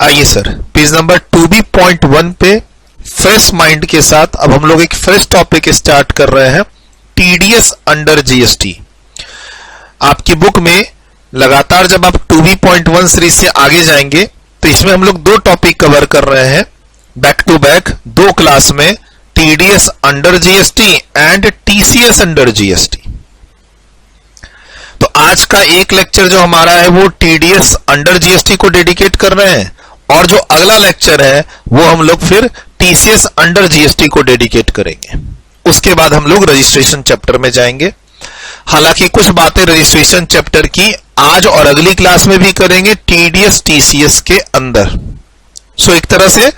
आइए sir, page number 2B.1 पे fresh mind के साथ अब हम लोग एक फ्रेश टॉपिक स्टार्ट कर रहे हैं, टीडीएस अंडर जीएसटी। आपकी बुक में लगातार जब आप 2B.1 सीरीज से आगे जाएंगे तो इसमें हम लोग दो टॉपिक कवर कर रहे हैं बैक टू बैक, दो क्लास में, TDS under GST and TCS under GST. तो आज का एक लेक्चर जो हमारा है वो टीडीएस अंडर जीएसटी को डेडिकेट कर रहे हैं, और जो अगला लेक्चर है वो हम लोग फिर टीसीएस अंडर जीएसटी को डेडिकेट करेंगे। उसके बाद हम लोग रजिस्ट्रेशन चैप्टर में जाएंगे। हालांकि कुछ बातें रजिस्ट्रेशन चैप्टर की आज और अगली क्लास में भी करेंगे टीडीएस टीसीएस के अंदर। सो एक तरह से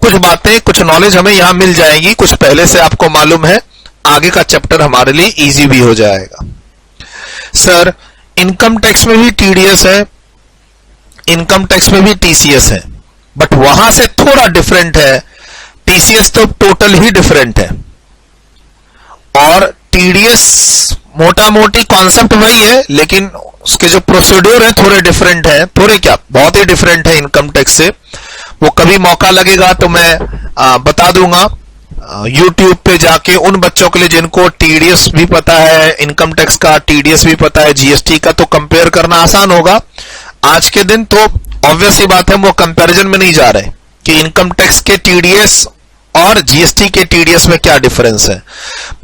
कुछ बातें, कुछ नॉलेज हमें यहां मिल जाएगी, कुछ पहले से आपको मालूम है, आगे का चैप्टर हमारे लिए इजी भी हो जाएगा। सर, इनकम टैक्स में भी टीडीएस है, इनकम टैक्स में भी टीसीएस है, बट वहां से थोड़ा डिफरेंट है। टीसीएस तो टोटल ही डिफरेंट है, और टीडीएस मोटा मोटी कॉन्सेप्ट वही है, लेकिन उसके जो प्रोसीड्योर है थोड़े डिफरेंट है। थोड़े क्या, बहुत ही डिफरेंट है इनकम टैक्स से। वो कभी मौका लगेगा तो मैं बता दूंगा YouTube पे जाके उन बच्चों के लिए जिनको टीडीएस भी पता है, इनकम टैक्स का टीडीएस भी पता है, जीएसटी का, तो कंपेयर करना आसान होगा। आज के दिन तो ऑब्वियस ही बात है, वो कंपैरिजन में नहीं जा रहे कि इनकम टैक्स के टीडीएस और जीएसटी के टीडीएस में क्या डिफरेंस है।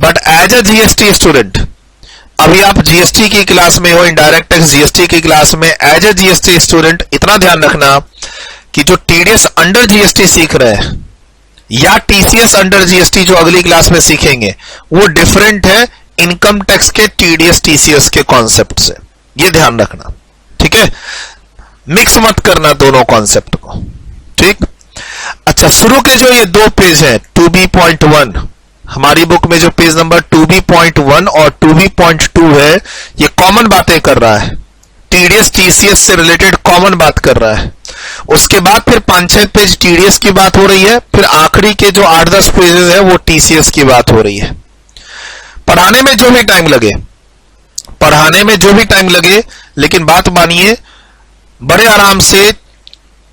But as a GST student, अभी आप जीएसटी की क्लास में हो, इनडायरेक्ट टैक्स जीएसटी की क्लास में, एज अ जीएसटी स्टूडेंट इतना ध्यान रखना कि जो टीडीएस अंडर जीएसटी सीख रहे हैं या टीसीएस अंडर जीएसटी जो अगली क्लास में सीखेंगे, वो डिफरेंट है इनकम टैक्स के टीडीएस टीसीएस के कॉन्सेप्ट से। ये ध्यान रखना, ठीक है? मिक्स मत करना दोनों कॉन्सेप्ट को, ठीक? अच्छा, शुरू के जो ये दो पेज है 2B.1, हमारी बुक में जो पेज नंबर 2B.1 और 2B.2 है, ये कॉमन बातें कर रहा है, टीडीएस टीसीएस से रिलेटेड कॉमन बात कर रहा है। उसके बाद फिर 5-6 पेज टीडीएस की बात हो रही है, फिर आखिरी के जो 8-10 पेजेस है वो टीसीएस की बात हो रही है। पढ़ाने में जो भी टाइम लगे, पढ़ाने में जो भी टाइम लगे, लेकिन बात मानिए, बड़े आराम से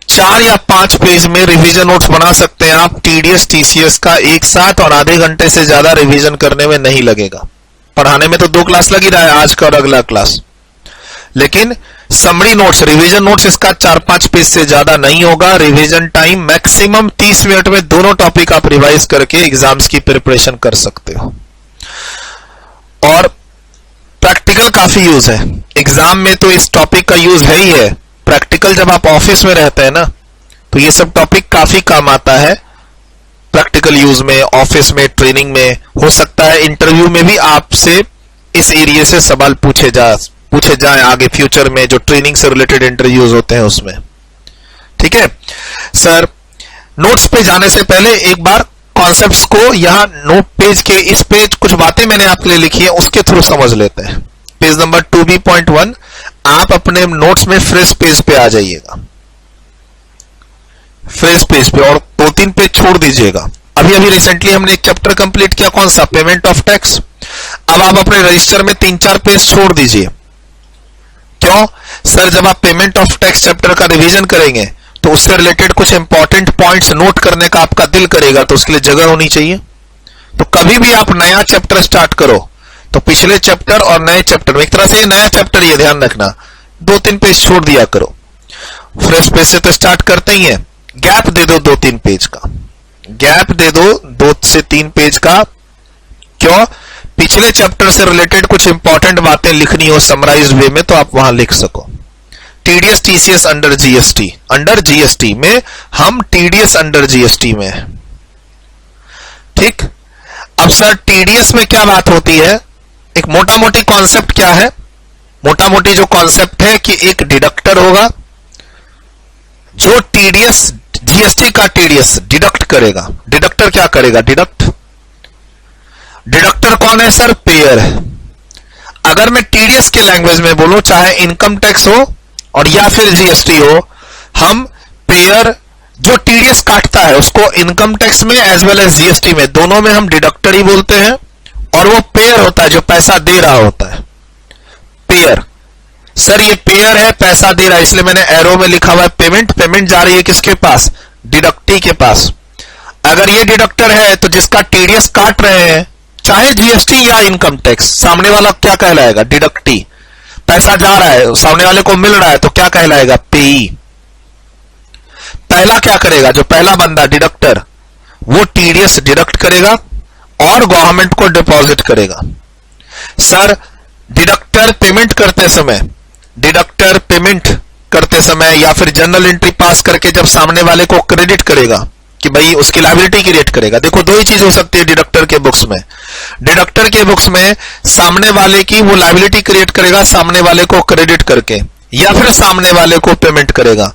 4 या 5 पेज में रिवीजन नोट्स बना सकते हैं आप टीडीएस टीसीएस का एक साथ, और आधे घंटे से ज्यादा रिवीजन करने में नहीं लगेगा। पढ़ाने में तो 2 क्लास लग ही रहा है, आज का और अगला क्लास, लेकिन समरी नोट्स, रिवीजन नोट्स इसका 4-5 पेज से ज्यादा नहीं होगा। रिवीजन टाइम मैक्सिमम 30 मिनट में दोनों टॉपिक आप रिवाइज करके एग्जाम्स की प्रिपरेशन कर सकते हो। और प्रैक्टिकल काफी यूज है एग्जाम में, तो इस टॉपिक का यूज है ही है। प्रैक्टिकल जब आप ऑफिस में रहते हैं ना, तो ये सब टॉपिक काफी काम आता है प्रैक्टिकल यूज में, ऑफिस में, ट्रेनिंग में। हो सकता है इंटरव्यू में भी आपसे इस एरिया से सवाल पूछे जाए आगे फ्यूचर में, जो ट्रेनिंग से रिलेटेड इंटरव्यूज होते हैं उसमें, ठीक है सर? नोट्स पे जाने से पहले एक बार कॉन्सेप्ट्स को यहां नोट पेज के इस पेज, कुछ बातें मैंने आपके लिए लिखी है उसके थ्रू समझ लेते हैं। पेज नंबर 2B.1, आप अपने नोट्स में फ्रेश पेज पे आ जाइएगा, फ्रेश पेज पे, और 2-3 पेज छोड़ दीजिएगा। अभी रिसेंटली हमने एक चैप्टर कंप्लीट किया, कौन सा? Payment of tax. अब आप अपने रजिस्टर में 3-4 पेज छोड़ दीजिए। क्यों सर? जब आप पेमेंट ऑफ टैक्स चैप्टर का रिवीजन करेंगे तो उससे रिलेटेड कुछ इंपॉर्टेंट पॉइंट्स नोट करने का आपका दिल करेगा, तो उसके लिए जगह होनी चाहिए। तो कभी भी आप नया चैप्टर स्टार्ट करो तो पिछले चैप्टर और नए चैप्टर में, एक तरह से ये नया चैप्टर, ये ध्यान रखना, 2-3 पेज छोड़ दिया करो। फ्रेश पेज से तो स्टार्ट करते ही है, गैप दे दो 2-3 पेज का, गैप दे दो 2 से 3 पेज का। क्यों? पिछले चैप्टर से रिलेटेड कुछ इंपॉर्टेंट बातें लिखनी हो समराइज्ड वे में, तो आप वहां लिख सको। TDS TCS under GST, under GST में हम टीडीएस अंडर जीएसटी में है, ठीक? अब सर, टीडीएस में क्या बात होती है? एक मोटा मोटी कॉन्सेप्ट क्या है? मोटा मोटी जो कॉन्सेप्ट है कि एक डिडक्टर होगा जो टीडीएस, जीएसटी का टीडीएस डिडक्ट करेगा। डिडक्टर क्या करेगा? डिडक्टर कौन है सर? पेयर है। अगर मैं टीडीएस के लैंग्वेज में बोलूं, चाहे इनकम टैक्स हो और या फिर जीएसटी हो, हम पेयर जो टीडीएस काटता है उसको इनकम टैक्स में एज वेल एज जीएसटी में, दोनों में हम डिडक्टर ही बोलते हैं, और वो पेयर होता है जो पैसा दे रहा होता है, पेयर। सर ये पेयर है, पैसा दे रहा है, इसलिए मैंने एरो में लिखा हुआ है पेमेंट। पेमेंट जा रही है किसके पास? डिडक्टी के पास। अगर ये डिडक्टर है तो जिसका टीडीएस काट रहे हैं, चाहे जीएसटी या इनकम टैक्स, सामने वाला क्या कहलाएगा? डिडक्टी। पैसा जा रहा है, सामने वाले को मिल रहा है, तो क्या कहलाएगा? पेई। पहला क्या करेगा? जो पहला बंदा डिडक्टर, वो टीडीएस डिडक्ट करेगा और गवर्नमेंट को डिपॉजिट करेगा। सर डिडक्टर पेमेंट करते समय या फिर जर्नल एंट्री पास करके जब सामने वाले को क्रेडिट करेगा कि भाई उसकी लायबिलिटी क्रिएट करेगा। देखो दो ही चीज हो सकती है डिडक्टर के बुक्स में। डिडक्टर के बुक्स में सामने वाले की वो लायबिलिटी क्रिएट करेगा सामने वाले को क्रेडिट करके, या फिर सामने वाले को पेमेंट करेगा।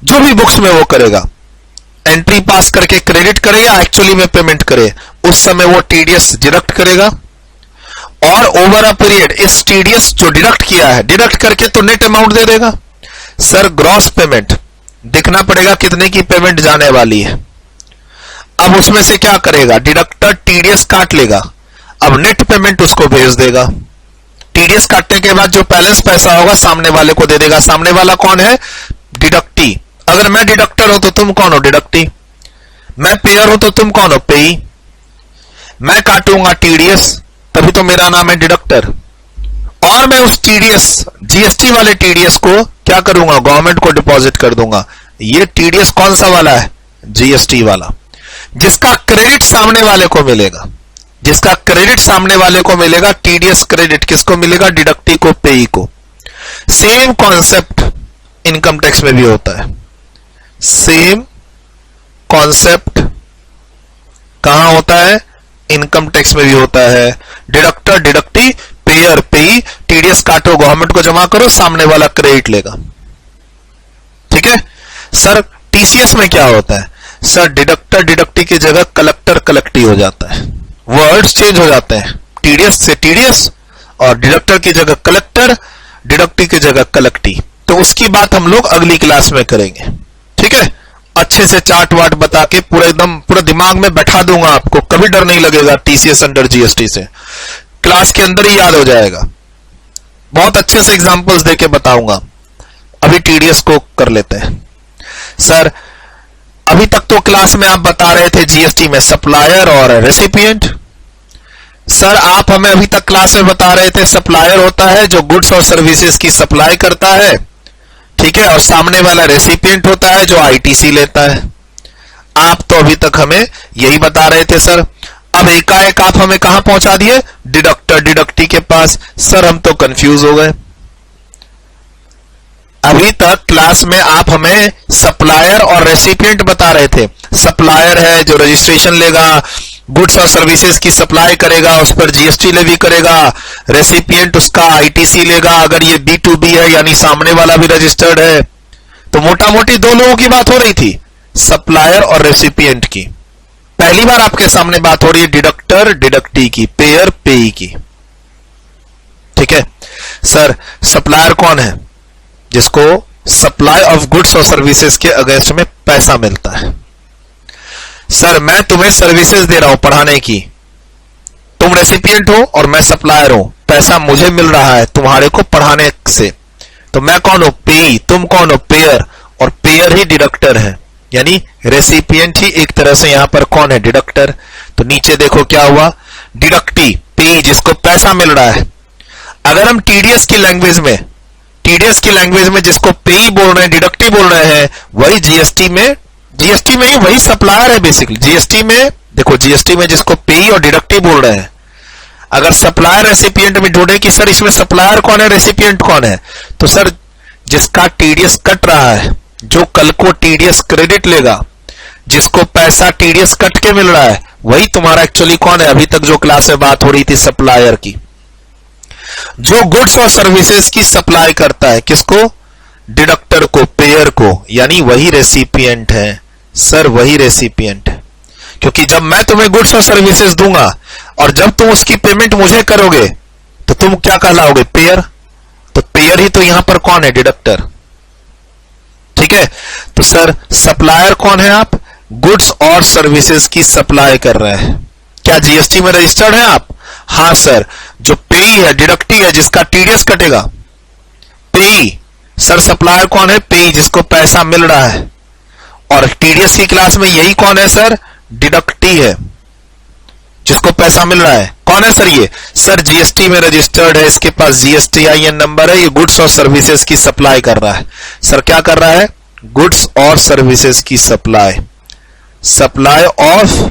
जो भी बुक्स में वो करेगा, एंट्री पास करके क्रेडिट करे या एक्चुअली में पेमेंट करे, उस समय वो टीडीएस डिडक्ट करेगा। और ओवर अ पीरियड इस टीडीएस जो डिडक्ट किया है, डिडक्ट करके तो नेट अमाउंट दे देगा। सर ग्रॉस पेमेंट देखना पड़ेगा कितने की पेमेंट जाने वाली है। अब उसमें से क्या करेगा? डिडक्टर टीडीएस काट लेगा, अब नेट पेमेंट उसको भेज देगा। टीडीएस काटने के बाद जो बैलेंस पैसा होगा सामने वाले को दे देगा। सामने वाला कौन है? डिडक्टी। अगर मैं डिडक्टर हूं तो तुम कौन हो? डिडक्टी। मैं पेयर हूं तो तुम कौन हो? पेई। मैं काटूंगा टीडीएस, तभी तो मेरा नाम है डिडक्टर। और मैं उस टीडीएस, जीएसटी वाले टीडीएस को क्या करूंगा? गवर्नमेंट को डिपॉजिट कर दूंगा। ये टीडीएस कौन सा वाला है? जीएसटी वाला, जिसका क्रेडिट सामने वाले को मिलेगा। जिसका क्रेडिट सामने वाले को मिलेगा, टीडीएस क्रेडिट किसको मिलेगा? डिडक्टी को, पेई को। सेम कॉन्सेप्ट इनकम टैक्स में भी होता है। सेम कॉन्सेप्ट कहां होता है? इनकम टैक्स में भी होता है। डिडक्टर, डिडक्टी, पेयर, पेई। टीडीएस काटो, गवर्नमेंट को जमा करो, सामने वाला क्रेडिट लेगा। ठीक है सर। टीसीएस में क्या होता है? सर डिडक्टर डिडक्टी की जगह कलेक्टर कलेक्टी हो जाता है। वर्ड्स चेंज हो जाते हैं, टीडीएस से टीडीएस, और डिडक्टर की जगह कलेक्टर, डिडक्टी की जगह कलेक्टी। तो उसकी बात हम लोग अगली क्लास में करेंगे। ठीक है, अच्छे से चार्ट वार्ट बता के पूरा दिमाग में बैठा दूंगा आपको। कभी डर नहीं लगेगा टीसीएस अंडर जीएसटी से, क्लास के अंदर ही याद हो जाएगा। बहुत अच्छे से एग्जांपल्स देके बताऊंगा। अभी टीडीएस को कर लेते हैं। सर अभी तक तो क्लास में आप बता रहे थे जीएसटी में सप्लायर और रेसिपिएंट। सर आप हमें अभी तक क्लास में बता रहे थे सप्लायर होता है जो गुड्स और सर्विसेज की सप्लाई करता है, ठीक है, और सामने वाला रेसिपिएंट होता है जो आईटीसी लेता है। आप तो अभी तक हमें यही बता रहे थे सर। अब एकाएक आप हमें कहां पहुंचा दिए? डिडक्टर डिडक्टी के पास। सर हम तो कंफ्यूज हो गए। अभी तक क्लास में आप हमें सप्लायर और रेसिपिएंट बता रहे थे। सप्लायर है जो रजिस्ट्रेशन लेगा, गुड्स और सर्विसेज की सप्लाई करेगा, उस पर जीएसटी लेवी करेगा। रेसिपिएंट उसका आईटीसी लेगा अगर ये B2B है, यानी सामने वाला भी रजिस्टर्ड है। तो मोटा मोटी दो लोगों की बात हो रही थी, सप्लायर और रेसिपिएंट की। पहली बार आपके सामने बात हो रही है डिडक्टर डिडक्टी की, पेयर पेई की। ठीक है सर, सप्लायर कौन है? जिसको सप्लाई ऑफ गुड्स और सर्विसेज के अगेंस्ट में पैसा मिलता है। सर मैं तुम्हें सर्विसेज दे रहा हूं पढ़ाने की, तुम रेसिपिएंट हो और मैं सप्लायर हूं, पैसा मुझे मिल रहा है तुम्हारे को पढ़ाने से। तो मैं कौन हूं? पेई। तुम कौन हो? पेयर। और पेयर ही डिडक्टर है, यानी रेसिपिएंट ही एक तरह से यहां पर कौन है? डिडक्टर। तो नीचे देखो क्या हुआ? डिडक्टी, पेई जिसको पैसा मिल रहा है। अगर हम टीडीएस की लैंग्वेज में जिसको पेई बोल रहे हैं, डिडक्टी बोल रहे हैं, वही जीएसटी में ही वही सप्लायर है बेसिकली। जीएसटी में देखो, जीएसटी में जिसको पेई और डिडक्टी बोल रहे हैं, अगर सप्लायर रेसिपिएंट में ढूंढे कि सर इसमें सप्लायर कौन है, रेसिपिएंट कौन है, तो सर जिसका टीडीएस कट रहा है, जो कल को टीडीएस क्रेडिट लेगा, जिसको पैसा टीडीएस कट के मिल रहा है, वही तुम्हारा एक्चुअली कौन है? अभी तक जो क्लास में बात हो रही थी सप्लायर की, जो गुड्स और सर्विसेज की सप्लाई करता है। किसको? डिडक्टर को, पेयर को, यानी वही रेसिपिएंट है। सर वही रेसिपिएंट है, क्योंकि जब मैं तुम्हें गुड्स और सर्विसेज दूंगा और जब तुम उसकी पेमेंट मुझे करोगे तो तुम क्या कहलाओगे? पेयर। तो पेयर ही तो यहां पर कौन है? डिडक्टर। ठीक है, तो सर सप्लायर कौन है? आप गुड्स और सर्विसेज की सप्लाई कर रहे हैं। क्या जीएसटी में रजिस्टर्ड है आप? हां सर। जो पेई है, डिडक्टी है, जिसका टीडीएस कटेगा, पेई, सर सप्लायर कौन है? पेई, जिसको पैसा मिल रहा है। और टीडीएस की क्लास में यही कौन है सर? डिडक्टी है, जिसको पैसा मिल रहा है। कौन है सर ये? सर जीएसटी में रजिस्टर्ड है, इसके पास जीएसटीआईएन नंबर है, ये गुड्स और सर्विसेज की सप्लाई कर रहा है। सर क्या कर रहा है? गुड्स और सर्विसेज की सप्लाई, सप्लाई ऑफ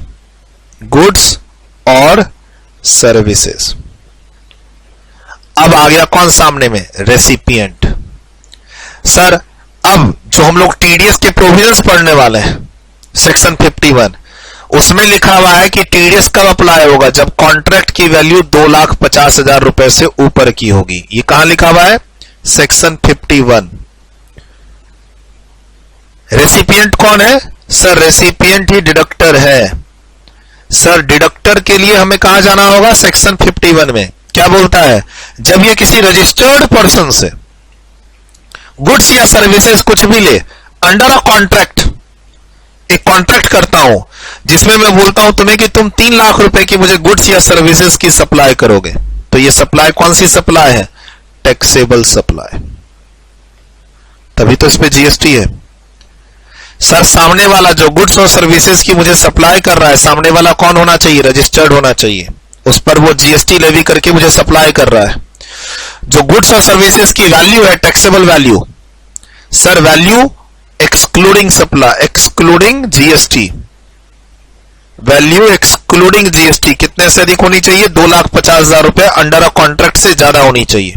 गुड्स और सर्विसेज। अब आ गया कौन सामने में? रेसिपिएंट। सर अब जो हम लोग टीडीएस के प्रोविजंस पढ़ने वाले हैं, सेक्शन 51, उसमें लिखा हुआ है कि टीडीएस कब अप्लाई होगा? जब कॉन्ट्रैक्ट की वैल्यू 2,50,000 रुपए से ऊपर की होगी। ये कहां लिखा हुआ है? सेक्शन 51। रेसिपिएंट कौन है? सर रेसिपिएंट ही डिडक्टर है। सर डिडक्टर के लिए हमें कहां जाना होगा? सेक्शन 51 में क्या बोलता है? जब ये किसी रजिस्टर्ड पर्सन से गुड्स या सर्विसेज कुछ भी ले अंडर अ कॉन्ट्रैक्ट, एक कॉन्ट्रैक्ट करता हूं जिसमें मैं बोलता हूं तुम्हें कि तुम 3 लाख रुपए की मुझे गुड्स या सर्विसेज की सप्लाई करोगे, तो ये सप्लाई कौन सी सप्लाई है? टैक्सेबल सप्लाई, तभी तो इस पे जीएसटी है। सर सामने वाला जो गुड्स और सर्विसेज की मुझे सप्लाई कर रहा है, सामने वाला कौन होना चाहिए? रजिस्टर्ड होना चाहिए, उस पर वो जीएसटी लेवी करके मुझे सप्लाई कर रहा है। जो गुड्स और सर्विसेज की वैल्यू है taxable value, sir value excluding supply, excluding GST, value excluding GST कितने से अधिक होनी चाहिए? 2,50,000 रुपए अंडर अ कॉन्ट्रैक्ट से ज्यादा होनी चाहिए।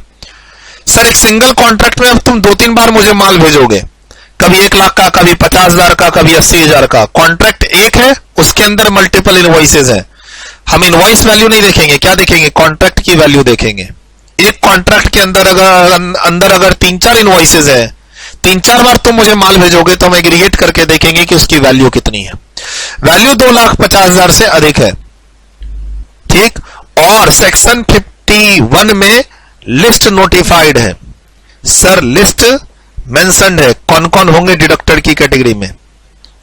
सर एक सिंगल कॉन्ट्रैक्ट में अब तुम 2-3 बार मुझे माल भेजोगे, कभी 1 लाख का, कभी 50,000 का, कभी 80,000 का। कॉन्ट्रैक्ट एक है, उसके अंदर मल्टीपल इनवॉइसेज है। हम इनवॉइस वैल्यू नहीं देखेंगे, क्या देखेंगे? कॉन्ट्रैक्ट की वैल्यू देखेंगे। एक कॉन्ट्रैक्ट के अंदर अगर 3-4 इनवॉइसेज है, 3-4 बार तुम मुझे माल भेजोगे तो हम एग्रीगेट करके देखेंगे कि उसकी वैल्यू कितनी है। वैल्यू 2,50,000 से अधिक है, ठीक। और सेक्शन 51 में लिस्ट नोटिफाइड है। सर लिस्ट मेंशन्ड है, कौन कौन होंगे डिडक्टर की कैटेगरी में,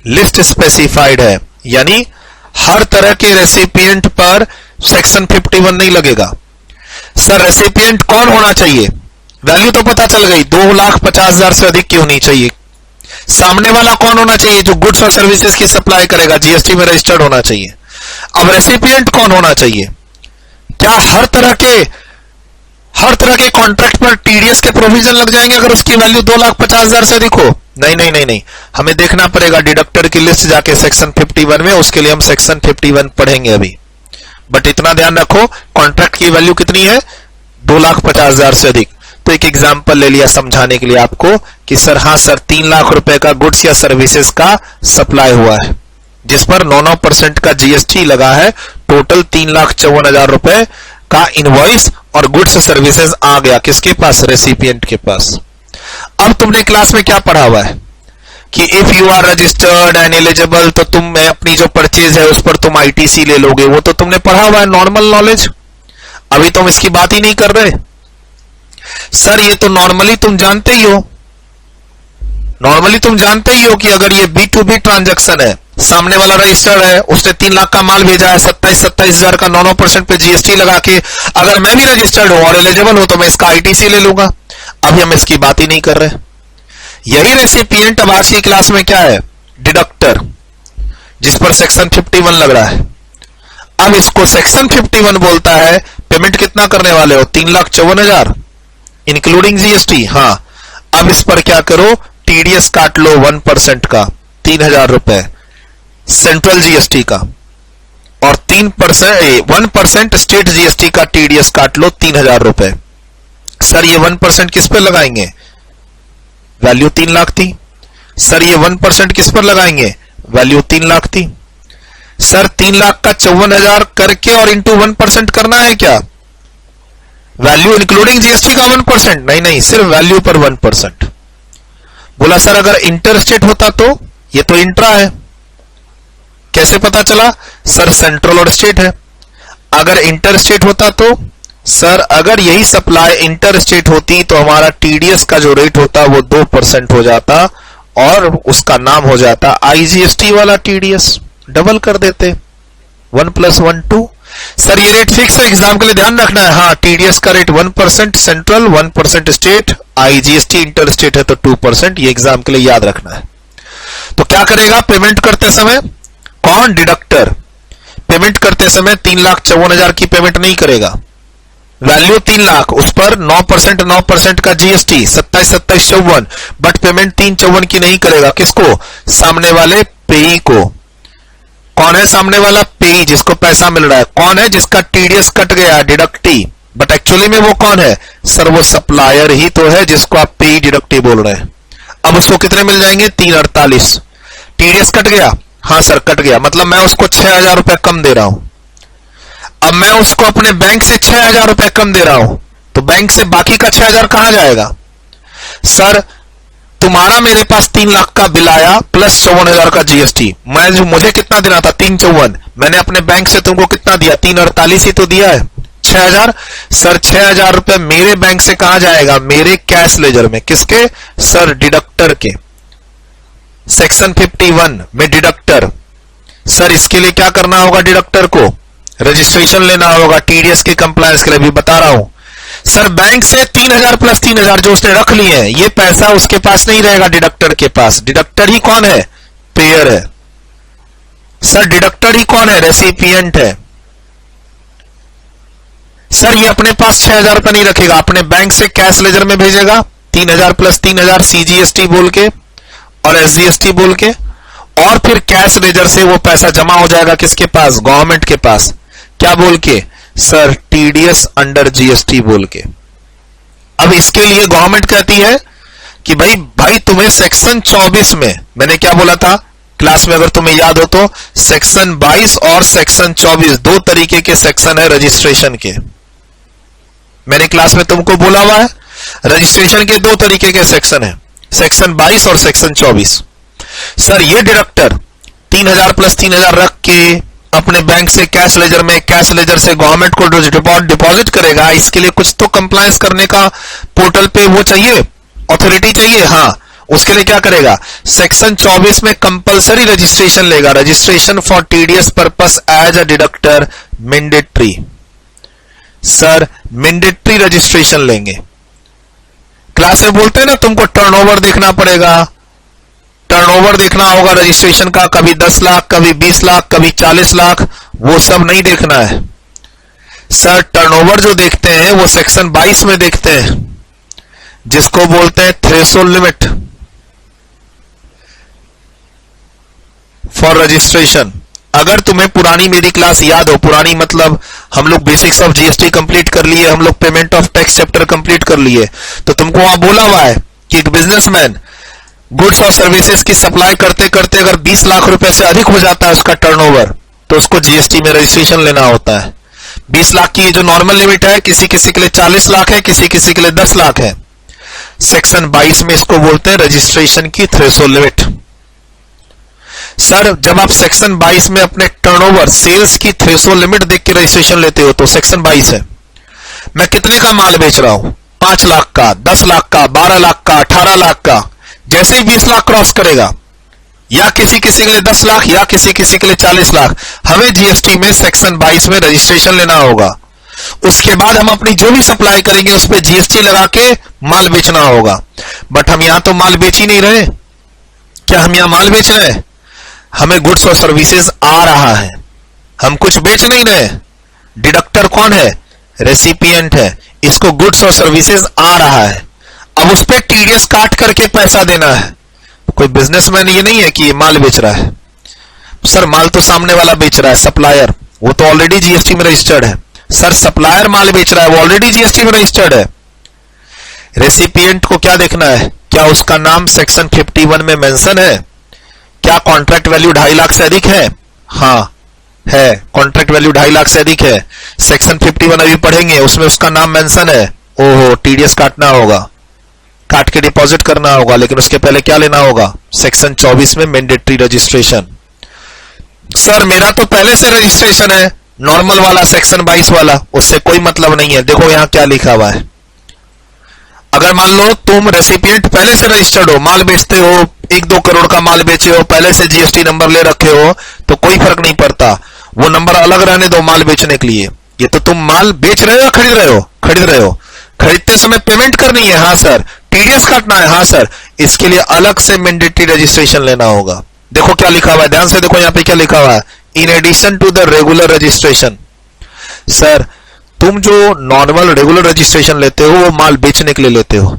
लिस्ट स्पेसिफाइड है, यानी हर तरह के रेसिपिएंट पर सेक्शन 51 नहीं लगेगा। सर रेसिपिएंट कौन होना चाहिए? वैल्यू तो पता चल गई, 2,50,000 से अधिक की होनी चाहिए। सामने वाला कौन होना चाहिए? जो गुड्स और सर्विसेज की सप्लाई करेगा, जीएसटी में रजिस्टर्ड होना चाहिए। अब रेसिपिएंट कौन होना चाहिए? क्या हर तरह के कॉन्ट्रैक्ट पर टीडीएस के प्रोविजन लग जाएंगे अगर उसकी वैल्यू 2,50,000 से अधिक हो? नहीं नहीं नहीं नहीं, हमें देखना पड़ेगा डिडक्टर की लिस्ट जाके सेक्शन 51 में, उसके लिए हम सेक्शन 51 पढ़ेंगे अभी। बट इतना ध्यान रखो, कॉन्ट्रैक्ट की वैल्यू कितनी है? 2,50,000 से अधिक। तो एक एग्जांपल ले लिया समझाने के लिए आपको कि सर हाँ सर 3 लाख रुपए का गुड्स या सर्विसेज का सप्लाई हुआ है, जिस पर 9% का जीएसटी लगा है। टोटल 3,54,000 रुपए का इनवॉइस और गुड्स सर्विसेज आ गया किसके पास? रेसिपिएंट के पास। अब तुमने क्लास में क्या पढ़ा हुआ है कि if you are registered and eligible, तो तुम अपनी जो परचेज है उस पर तुम आईटीसी ले लोगे, वो तो तुमने पढ़ा हुआ है, नॉर्मल नॉलेज। अभी तुम इसकी बात ही नहीं कर रहे। सर ये तो नॉर्मली तुम जानते ही हो, नॉर्मली तुम जानते ही हो कि अगर ये B2B ट्रांजैक्शन है, सामने वाला रजिस्टर्ड है, उसने 3 लाख का माल भेजा है, 27,000 का 9% पे जीएसटी लगा के, अगर मैं भी रजिस्टर्ड हूं और एलिजिबल हूं तो मैं इसका आईटीसी ले लूंगा। अभी हम इसकी बात ही नहीं कर रहे। यही रेसिपिएंट अब आज की क्लास में क्या है? डिडक्टर, जिस पर सेक्शन 51 लग रहा है। अब इसको सेक्शन 51 बोलता है पेमेंट कितना करने वाले हो? 3,54,000 इंक्लूडिंग जीएसटी। हाँ, अब इस पर क्या करो? टीडीएस काट लो 1% का 3,000 रुपए, सेंट्रल जीएसटी का, और 1% स्टेट जीएसटी का टीडीएस काट लो 3,000 रुपए। सर ये 1% किस पर लगाएंगे? वैल्यू 3 लाख थी। सर ये 1% किस पर लगाएंगे? वैल्यू 3 लाख थी। सर 3 लाख का 54,000 करके और इंटू 1% करना है क्या? वैल्यू इंक्लूडिंग जीएसटी का 1%? नहीं नहीं, सिर्फ वैल्यू पर 1%। बोला सर अगर इंटर स्टेट होता तो? ये तो इंट्रा है, कैसे पता चला? सर सेंट्रल और स्टेट है। अगर इंटर स्टेट होता तो? सर अगर यही सप्लाई इंटर स्टेट होती तो हमारा टीडीएस का जो रेट होता वो 2% हो जाता और उसका नाम हो जाता आईजीएसटी वाला टीडीएस। डबल कर देते, 1 + 1 2। सर ये रेट फिक्स है, एग्जाम के लिए ध्यान रखना है। हाँ, टीडीएस का rate 1% central, 1% state IGST inter state है तो 2%, ये एग्जाम के लिए याद रखना है। तो क्या करेगा पेमेंट करते समय? कौन? डिडक्टर। पेमेंट करते समय 3,54,000 की पेमेंट नहीं करेगा, वैल्यू 3 लाख, उस पर 9% का जीएसटी 27,57,54, बट पेमेंट 3,54 की नहीं करेगा। किसको? सामने वाले पेई को। कौन है सामने वाला? पेई, जिसको पैसा मिल रहा है। कौन है? जिसका टीडीएस कट गया, डिडक्टी। बट एक्चुअली में वो कौन है सर? वो सप्लायर ही तो है जिसको आप पेई डिडक्टी बोल रहे हैं। अब उसको कितने मिल जाएंगे? 3,48। टीडीएस कट गया? हाँ सर कट गया, मतलब मैं उसको 6,000 रुपए कम दे रहा हूं। अब मैं उसको अपने बैंक से 6,000 रुपए कम दे रहा हूं, तो बैंक से बाकी का 6,000 कहां जाएगा? सर तुम्हारा मेरे पास 3 लाख का बिल आया प्लस 54,000 का जीएसटी। मुझे कितना देना था? 3,54,000। मैंने अपने बैंक से तुमको कितना दिया? 3,48 ही तो दिया है। 6,000। सर 6,000 रुपए मेरे बैंक से कहां जाएगा? मेरे कैश लेजर में। किसके? सर डिडक्टर के। सेक्शन 51 में डिडक्टर। सर इसके लिए क्या करना होगा? डिडक्टर को रजिस्ट्रेशन लेना होगा टीडीएस के कंप्लायंस के लिए, भी बता रहा हूं। सर बैंक से 3,000 प्लस 3,000 जो उसने रख लिए हैं, ये पैसा उसके पास नहीं रहेगा, डिडक्टर के पास। डिडक्टर ही कौन है? पेयर है। सर डिडक्टर ही कौन है? रेसिपिएंट है। सर ये अपने पास 6,000 रुपए नहीं रखेगा, अपने बैंक से कैश लेजर में भेजेगा 3,000 प्लस 3,000 सीजीएसटी बोल के और एसजीएसटी बोल के, और फिर कैश लेजर से वो पैसा जमा हो जाएगा किसके पास? गवर्नमेंट के पास। क्या बोल के? सर टीडीएस अंडर जीएसटी बोल के। अब इसके लिए गवर्नमेंट कहती है कि भाई तुम्हें सेक्शन 24 में, मैंने क्या बोला था क्लास में अगर तुम्हें याद हो तो, सेक्शन 22 और सेक्शन 24 दो तरीके के सेक्शन है रजिस्ट्रेशन के। मैंने क्लास में तुमको बोला हुआ है रजिस्ट्रेशन के दो तरीके के सेक्शन है, सेक्शन 22 और सेक्शन 24। सर ये डिडक्टर 3,000 प्लस 3,000 रख के अपने बैंक से कैश लेजर में, कैश लेजर से गवर्नमेंट को डिपॉजिट करेगा, इसके लिए कुछ तो कंप्लायंस करने का पोर्टल पे वो चाहिए, अथॉरिटी चाहिए। हाँ, उसके लिए क्या करेगा? सेक्शन 24 में कंपलसरी रजिस्ट्रेशन लेगा, registration for TDS purpose as a deductor mandatory. Sir mandatory registration लेंगे। क्लास में बोलते हैं ना तुमको टर्नओवर देखना पड़ेगा, टर्नओवर देखना होगा रजिस्ट्रेशन का, कभी 10 लाख, कभी 20 लाख, कभी 40 लाख, वो सब नहीं देखना है। सर टर्नओवर जो देखते हैं वो सेक्शन 22 में देखते हैं, जिसको बोलते हैं थ्रेशोल्ड लिमिट फॉर रजिस्ट्रेशन। अगर तुम्हें पुरानी मेरी क्लास याद हो, पुरानी मतलब हम लोग बेसिक्स ऑफ जीएसटी कंप्लीट कर लिए, हम लोग payment of tax chapter complete कर लिए, तो तुमको वहां बोला हुआ है कि एक बिजनेसमैन गुड्स और सर्विसेज की सप्लाई करते करते अगर 20 लाख रुपए से अधिक हो जाता है उसका टर्नओवर, तो उसको जीएसटी में रजिस्ट्रेशन लेना होता है। 20 लाख की जो नॉर्मल लिमिट है, किसी किसी के लिए 40 लाख है, किसी किसी के लिए 10 लाख है। सेक्शन 22 में इसको बोलते हैं रजिस्ट्रेशन की थ्रेशोल्ड लिमिट। सर जब आप सेक्शन 22 में अपने टर्नओवर सेल्स की थ्रेशोल्ड लिमिट देख के रजिस्ट्रेशन लेते हो, तो सेक्शन 22 है मैं कितने का माल बेच रहा हूं, 5 लाख का, 10 लाख का, 12 लाख का, 18 लाख का। जैसे ही 20 लाख क्रॉस करेगा, या किसी किसी के लिए 10 लाख या किसी किसी के लिए 40 लाख, हमें जीएसटी में सेक्शन 22 में रजिस्ट्रेशन लेना होगा। उसके बाद हम अपनी जो भी सप्लाई करेंगे उस पर जीएसटी लगा के माल बेचना होगा। बट हम यहां तो माल बेच ही नहीं रहे। क्या हम यहां माल बेच रहे हैं? हमें गुड्स और सर्विसेज आ रहा है, हम कुछ बेच नहीं रहे। डिडक्टर कौन है? रेसिपिएंट है, इसको गुड्स और सर्विसेज आ रहा है। अब उस पर टीडीएस काट करके पैसा देना है। कोई बिजनेसमैन ये नहीं है कि ये माल बेच रहा है। सर माल तो सामने वाला बेच रहा है, सप्लायर, वो तो ऑलरेडी जीएसटी में रजिस्टर्ड है। सर सप्लायर माल बेच रहा है, वो ऑलरेडी जीएसटी में रजिस्टर्ड है। रेसिपिएंट को क्या देखना है? क्या उसका नाम सेक्शन 51 में मेंशन है? क्या कॉन्ट्रैक्ट वैल्यू 2.5 लाख से अधिक है? हाँ है, कॉन्ट्रैक्ट वैल्यू 2.5 लाख से अधिक है। सेक्शन 51 अभी पढ़ेंगे, उसमें उसका नाम मेंशन है। ओहो, टीडीएस काटना होगा, काट के डिपॉजिट करना होगा, लेकिन उसके पहले क्या लेना होगा? सेक्शन 24 में मैंडेटरी रजिस्ट्रेशन। सर मेरा तो पहले से रजिस्ट्रेशन है, नॉर्मल वाला सेक्शन 22 वाला, उससे कोई मतलब नहीं है। देखो यहां क्या लिखा हुआ है। अगर मान लो तुम रेसिपिएंट पहले से रजिस्टर्ड हो, माल बेचते हो, 1-2 करोड़ का माल बेचे हो, पहले से जीएसटी नंबर ले रखे हो, तो कोई फर्क नहीं पड़ता, वो नंबर अलग रहने दो माल बेचने के लिए। ये तो तुम माल बेच रहे हो या खरीद रहे हो? खरीद रहे हो। खरीदते समय पेमेंट करनी है। हाँ सर, टीडीएस काटना है, हाँ सर, इसके लिए अलग से मैंडेटरी रजिस्ट्रेशन लेना होगा। देखो क्या लिखा हुआ है, ध्यान से देखो यहां पे क्या लिखा हुआ है, in addition to the regular registration. Sir तुम जो नॉर्मल रेगुलर रजिस्ट्रेशन लेते हो वो माल बेचने के लिए लेते हो,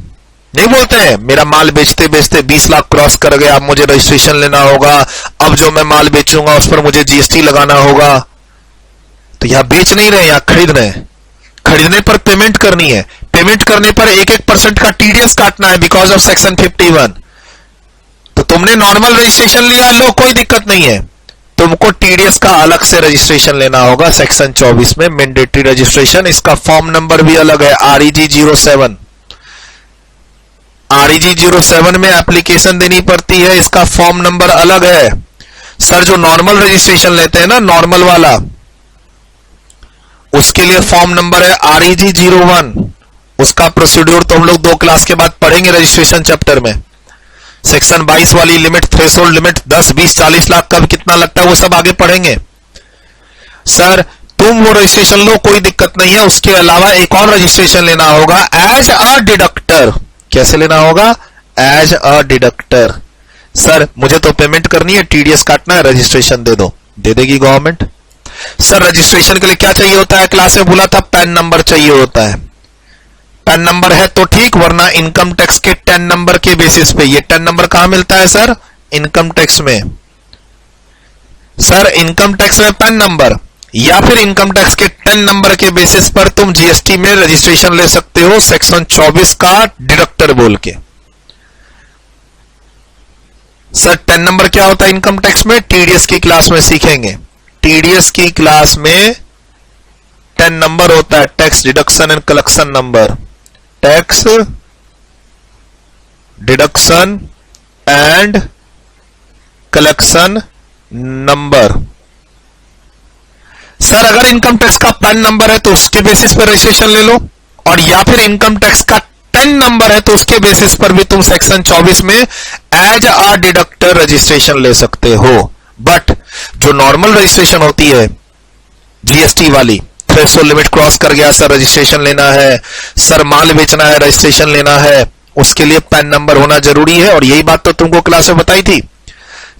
नहीं बोलते हैं मेरा माल बेचते बेचते 20 लाख क्रॉस कर गया, अब मुझे रजिस्ट्रेशन लेना होगा, अब जो मैं माल बेचूंगा उस पर मुझे जीएसटी लगाना होगा। तो यहां बेच नहीं रहे, यहां खरीद रहे हैं। खरीदने पर पेमेंट करनी है, पेमेंट करने पर 1% का टीडीएस काटना है बिकॉज ऑफ सेक्शन 51। तो तुमने नॉर्मल रजिस्ट्रेशन लिया, लो कोई दिक्कत नहीं है, तुमको टीडीएस का अलग से रजिस्ट्रेशन लेना होगा सेक्शन 24 में, मैंडेटरी रजिस्ट्रेशन। इसका फॉर्म नंबर भी अलग है, REG 07। REG 07 में एप्लीकेशन देनी पड़ती है, इसका फॉर्म नंबर अलग है। सर जो नॉर्मल रजिस्ट्रेशन लेते हैं ना, नॉर्मल वाला, उसके लिए फॉर्म नंबर है REG 01। उसका प्रोसीड्यूर तो हम लोग 2 क्लास के बाद पढ़ेंगे रजिस्ट्रेशन चैप्टर में। सेक्शन 22 वाली लिमिट, थ्रेशोल्ड लिमिट 10, 20, 40 लाख कब कितना लगता है वो सब आगे पढ़ेंगे। सर तुम वो रजिस्ट्रेशन लो, कोई दिक्कत नहीं है, उसके अलावा एक और रजिस्ट्रेशन लेना होगा एज अ डिडक्टर। कैसे लेना होगा? As a deductor. सर मुझे तो पेमेंट करनी है, टीडीएस काटना है, रजिस्ट्रेशन दे दो, दे देगी गवर्नमेंट। सर रजिस्ट्रेशन के लिए क्या चाहिए होता है? क्लास में बोला था पैन नंबर चाहिए होता है। पैन नंबर है तो ठीक, वरना इनकम टैक्स के 10 नंबर के बेसिस पे। ये 10 नंबर कहां मिलता है सर? इनकम टैक्स में। सर इनकम टैक्स में पैन नंबर या फिर इनकम टैक्स के 10 नंबर के बेसिस पर तुम जीएसटी में रजिस्ट्रेशन ले सकते हो सेक्शन 24 का डिडक्टर बोल के। सर 10 नंबर क्या होता है इनकम टैक्स में? टीडीएस की क्लास में सीखेंगे। टीडीएस की क्लास में 10 नंबर होता है, tax deduction and collection number. Tax deduction and collection number. Sir अगर इनकम टैक्स का पैन नंबर है तो उसके बेसिस पर रजिस्ट्रेशन ले लो, और या फिर इनकम टैक्स का 10 नंबर है तो उसके बेसिस पर भी तुम सेक्शन 24 में एज अ डिडक्टर रजिस्ट्रेशन ले सकते हो। बट जो नॉर्मल रजिस्ट्रेशन होती है जीएसटी वाली, थ्रेशोल्ड लिमिट क्रॉस कर गया सर रजिस्ट्रेशन लेना है, सर माल बेचना है रजिस्ट्रेशन लेना है, उसके लिए पैन नंबर होना जरूरी है। और यही बात तो तुमको क्लास में बताई थी।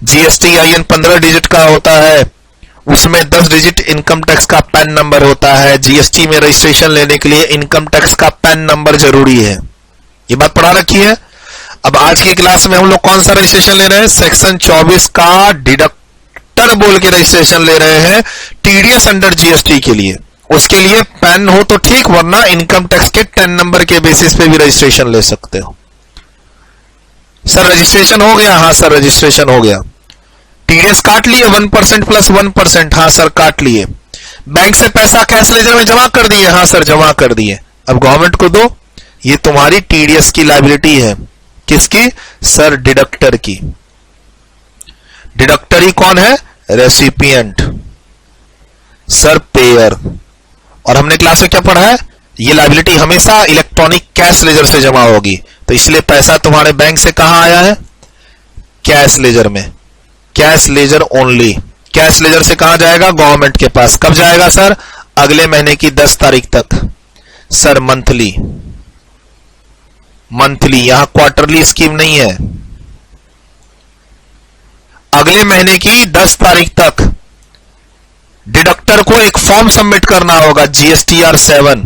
GSTIN 15 डिजिट का होता है, उसमें 10 डिजिट इनकम टैक्स का पैन नंबर होता है। जीएसटी में रजिस्ट्रेशन लेने के लिए इनकम टैक्स का पैन नंबर जरूरी है। ये बात पढ़ा रखी है। अब आज की क्लास में हम लोग कौन सा रजिस्ट्रेशन ले रहे हैं? सेक्शन 24 का डिडक्टर बोल के रजिस्ट्रेशन ले रहे हैं टीडीएस अंडर जीएसटी के लिए। उसके लिए पैन हो तो ठीक, वरना इनकम टैक्स के 10 नंबर के बेसिस पे भी रजिस्ट्रेशन ले सकते हो। सर रजिस्ट्रेशन हो गया? हाँ सर रजिस्ट्रेशन हो गया। टीडीएस काट लिए 1% प्लस 1%? हाँ सर काट लिए। बैंक से पैसा कैश लेजर में जमा कर दिए? हाँ सर जमा कर दिए। अब गवर्नमेंट को दो। ये तुम्हारी टीडीएस की लायबिलिटी है। किसकी? सर डिडक्टर की। डिडक्टर ही कौन है? रेसिपिएंट। Sir pair. और हमने क्लास में क्या पढ़ा है? ये लायबिलिटी हमेशा इलेक्ट्रॉनिक कैश लेजर से जमा होगी, तो इसलिए पैसा तुम्हारे बैंक से कहां आया है? कैश लेजर में। Cash ledger only. Cash ledger से कहां जाएगा? गवर्नमेंट के पास। कब जाएगा सर? अगले महीने की 10 तारीख तक। Sir monthly. मंथली, यहां क्वार्टरली स्कीम नहीं है। अगले महीने की 10 तारीख तक डिडक्टर को एक फॉर्म सबमिट करना होगा, GSTR 7।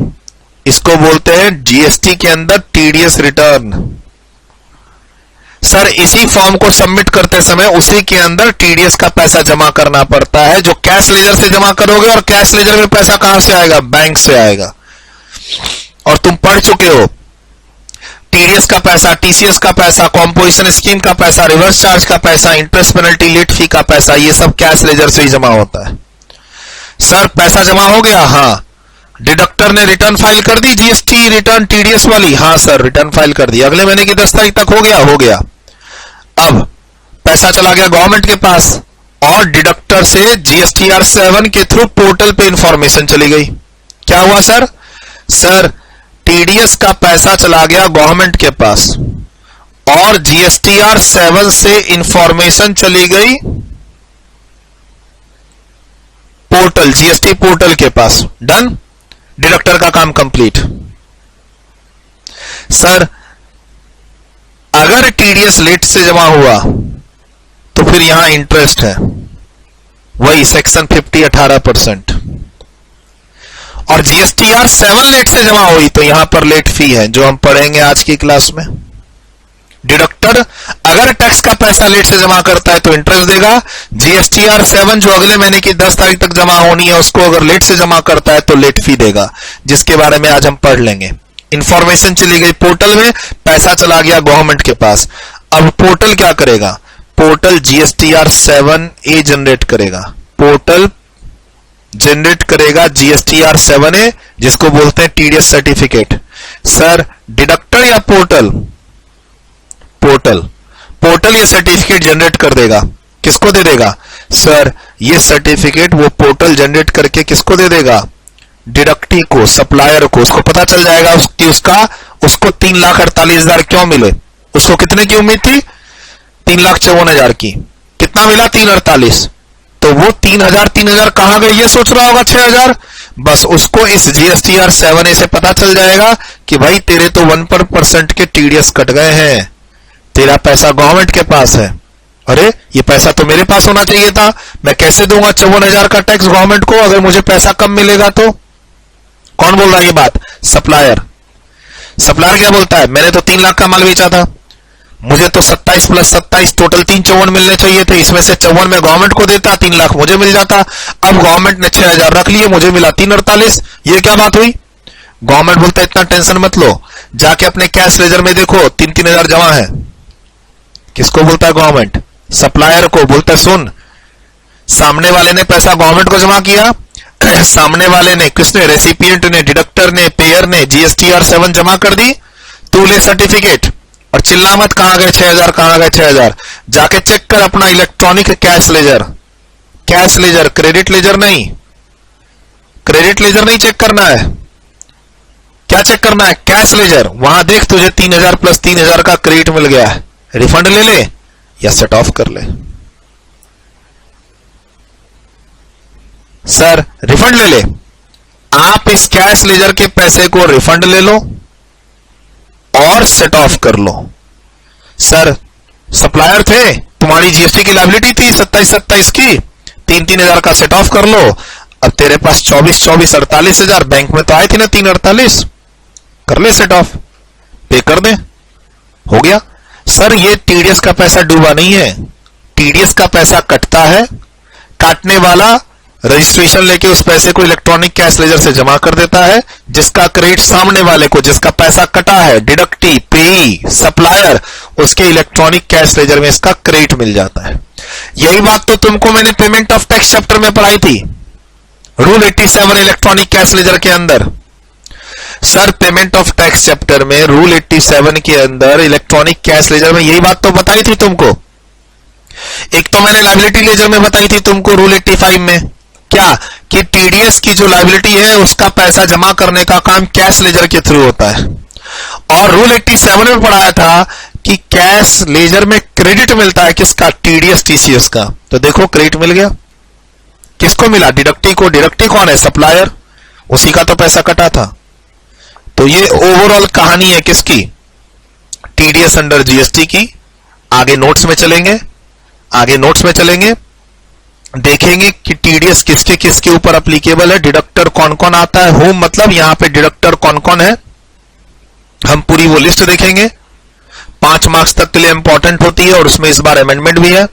इसको बोलते हैं जीएसटी के अंदर टीडीएस रिटर्न। सर इसी फॉर्म को सबमिट करते समय उसी के अंदर टीडीएस का पैसा जमा करना पड़ता है, जो कैश लेजर से जमा करोगे। और कैश लेजर में पैसा कहां से आएगा? बैंक से आएगा। और तुम पढ़ चुके हो टीडीएस का पैसा, टीसीएस का पैसा, कॉम्पोजिशन स्कीम का पैसा, रिवर्स चार्ज का पैसा, इंटरेस्ट पेनल्टी लेट फी का पैसा, ये सब कैश लेजर से ही जमा होता है। सर पैसा जमा हो गया? हाँ। डिडक्टर ने रिटर्न फाइल कर दी, जीएसटी रिटर्न टीडीएस वाली? हाँ सर रिटर्न फाइल कर दी। अगले महीने की 10 तारीख तक हो गया? हो गया। अब पैसा चला गया गवर्नमेंट के पास, और डिडक्टर से GSTR 7 के थ्रू पोर्टल पे इंफॉर्मेशन चली गई। क्या हुआ सर? सर टीडीएस का पैसा चला गया गवर्नमेंट के पास, और GSTR 7 से इंफॉर्मेशन चली गई पोर्टल, जीएसटी पोर्टल के पास। डन। डिडक्टर का काम कंप्लीट। सर पे टीडीएस लेट से जमा हुआ तो फिर यहां इंटरेस्ट है, वही सेक्शन 50 18%। और जीएसटीआर 7 लेट से जमा हुई तो यहां पर लेट फी है, जो हम पढ़ेंगे आज की क्लास में। डिडक्टर अगर टैक्स का पैसा लेट से जमा करता है तो इंटरेस्ट देगा। जीएसटीआर 7 जो अगले महीने की 10 तारीख तक जमा होनी है उसको अगर लेट से जमा करता है तो लेट फी देगा, जिसके बारे में आज हम पढ़ लेंगे। इंफॉर्मेशन चली गई पोर्टल में, पैसा चला गया गवर्नमेंट के पास। अब पोर्टल क्या करेगा? पोर्टल जीएसटीआर 7A जनरेट करेगा। पोर्टल जनरेट करेगा जीएसटीआर 7A, जिसको बोलते हैं टीडीएस सर्टिफिकेट। सर डिडक्टर या पोर्टल? पोर्टल। पोर्टल ये सर्टिफिकेट जनरेट कर देगा, किसको दे देगा? सर ये सर्टिफिकेट वो पोर्टल जनरेट करके किसको दे देगा? डिडक्टी को, सप्लायर को। उसको पता चल जाएगा उसको 3,48,000 क्यों मिले। उसको कितने की उम्मीद थी? 3,54,000 की। कितना मिला? 3,48। तो वो 3,000 कहां गए ये सोच रहा होगा 6,000। बस उसको इस जीएसटीआर 7A से पता चल जाएगा कि भाई तेरे तो 1% के टीडीएस कट गए हैं, तेरा पैसा गवर्नमेंट के पास है। अरे ये पैसा तो मेरे पास होना चाहिए था, मैं कैसे दूंगा 54,000 का टैक्स गवर्नमेंट को अगर मुझे पैसा कम मिलेगा तो? कौन बोल रहा है ये बात? सप्लायर। सप्लायर क्या बोलता है? मैंने तो 3 लाख का माल बेचा था, मुझे तो 27 + 27 टोटल 354 मिलने चाहिए थे, इसमें से 54 में गवर्नमेंट को देता, 3 लाख मुझे मिल जाता। अब गवर्नमेंट ने 6,000 रख लिए, मुझे मिला 348। ये क्या बात हुई? गवर्नमेंट बोलता है इतना टेंशन मत लो, जाके अपने कैश लेजर में देखो 3,000 जमा है। किसको बोलता है? गवर्नमेंट। सप्लायर को बोलता है सुन, सामने वाले ने पैसा गवर्नमेंट को जमा किया, सामने वाले ने, किसने? रेसिपिएंट ने, डिडक्टर ने, पेयर ने जीएसटीआर 7 जमा कर दी, तू ले सर्टिफिकेट और चिल्ला मत कहां गए 6,000, कहां गए 6,000। जाके चेक कर अपना electronic cash ledger. Cash ledger, credit ledger नहीं, क्रेडिट लेजर नहीं चेक करना है। क्या चेक करना है? Cash ledger. वहां देख तुझे 3,000 + 3,000 का क्रेडिट मिल गया है, रिफंड ले ले या सेट ऑफ कर ले। सर रिफंड ले ले। आप इस कैश लेजर के पैसे को रिफंड ले लो और सेट ऑफ कर लो। सर सप्लायर थे, तुम्हारी जीएसटी की लायबिलिटी थी 27 की, 3,000 का सेट ऑफ कर लो। अब तेरे पास 24 48,000 बैंक में तो आए थे ना 348, कर ले सेट ऑफ, पे कर दे, हो गया। सर ये टीडीएस का पैसा डूबा नहीं है, टीडीएस का पैसा कटता है, काटने वाला रजिस्ट्रेशन लेके उस पैसे को इलेक्ट्रॉनिक कैश लेजर से जमा कर देता है, जिसका क्रेडिट सामने वाले को, जिसका पैसा कटा है, डिडक्टी, पेई, सप्लायर, उसके इलेक्ट्रॉनिक कैश लेजर में इसका क्रेडिट मिल जाता है। यही बात तो तुमको मैंने पेमेंट ऑफ टैक्स चैप्टर में पढ़ाई थी, रूल 87 इलेक्ट्रॉनिक कैश लेजर के अंदर। Sir payment of tax chapter में रूल 87 के अंदर इलेक्ट्रॉनिक कैश लेजर में यही बात तो बताई थी तुमको। एक तो मैंने लायबिलिटी लेजर में बताई थी तुमको रूल 85 में, क्या कि टीडीएस की जो लायबिलिटी है उसका पैसा जमा करने का काम कैश लेजर के थ्रू होता है। और रूल 87 में पढ़ाया था कि कैश लेजर में क्रेडिट मिलता है, किसका? टीडीएस टीसीएस का। तो देखो क्रेडिट मिल गया, किसको मिला? डिडक्टी को। डिडक्टी कौन है? सप्लायर, उसी का तो पैसा कटा था। तो ये ओवरऑल कहानी है किसकी? टीडीएस अंडर जीएसटी की। आगे नोट्स में चलेंगे, आगे नोट्स में चलेंगे, देखेंगे कि टीडीएस किसके किसके ऊपर एप्लीकेबल है, डिडक्टर कौन कौन आता है, होम मतलब यहां पे डिडक्टर कौन कौन है, हम पूरी वो लिस्ट देखेंगे। 5 मार्क्स तक के लिए इंपॉर्टेंट होती है और उसमें इस बार अमेंडमेंट भी है।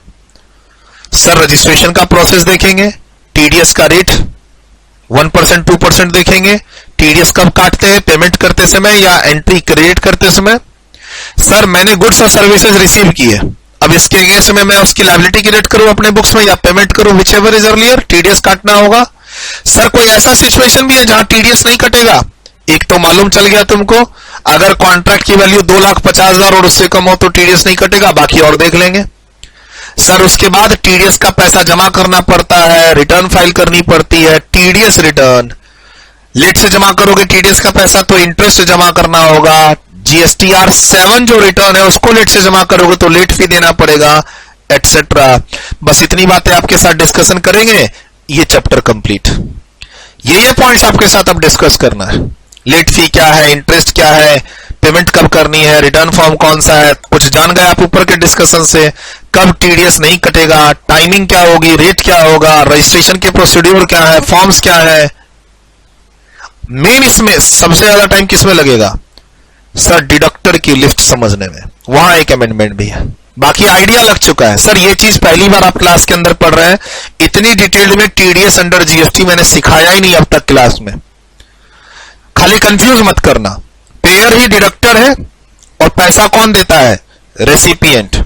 सर रजिस्ट्रेशन का प्रोसेस देखेंगे, टीडीएस का रेट 1% 2% देखेंगे, टीडीएस कब काटते हैं, पेमेंट करते समय या एंट्री क्रिएट करते समय। सर मैंने गुड्स और सर्विसेज रिसीव की है, अब इसके अगेंस्ट में मैं उसकी लायबिलिटी क्रिएट करूं अपने बुक्स में या पेमेंट करूं, व्हिचएवर इज अर्लियर, टीडीएस काटना होगा। सर कोई ऐसा सिचुएशन भी है जहां टीडीएस नहीं कटेगा? एक तो मालूम चल गया तुमको, अगर कॉन्ट्रैक्ट की वैल्यू 2,50,000 और उससे कम हो तो टीडीएस नहीं कटेगा, बाकी और देख लेंगे। सर उसके बाद टीडीएस का पैसा जमा करना पड़ता है, रिटर्न फाइल करनी पड़ती है, टीडीएस रिटर्न। लेट से जमा करोगे टीडीएस का पैसा तो इंटरेस्ट जमा करना होगा, जीएसटीआर 7 जो रिटर्न है उसको लेट से जमा करोगे तो लेट फी देना पड़ेगा, एटसेट्रा। बस इतनी बातें आपके साथ डिस्कशन करेंगे, ये चैप्टर कंप्लीट। ये पॉइंट्स आपके साथ अब डिस्कस करना है। लेट फी क्या है, इंटरेस्ट क्या है, पेमेंट कब करनी है, रिटर्न फॉर्म कौन सा है, कुछ जान गए आप ऊपर के डिस्कशन से, कब टीडीएस नहीं कटेगा, टाइमिंग क्या होगी, रेट क्या होगा, रजिस्ट्रेशन के प्रोसीड्यूर क्या है, फॉर्म्स क्या है। मेन इसमें सबसे ज्यादा टाइम किसमें लगेगा सर, डिडक्टर की लिस्ट समझने में, वहां एक अमेंडमेंट भी है, बाकी आइडिया लग चुका है। सर ये चीज पहली बार आप क्लास के अंदर पढ़ रहे हैं, इतनी डिटेल में टीडीएस अंडर जीएसटी मैंने सिखाया ही नहीं अब तक क्लास में, खाली कंफ्यूज मत करना। पेयर ही डिडक्टर है और पैसा कौन देता है, रेसिपिएंट।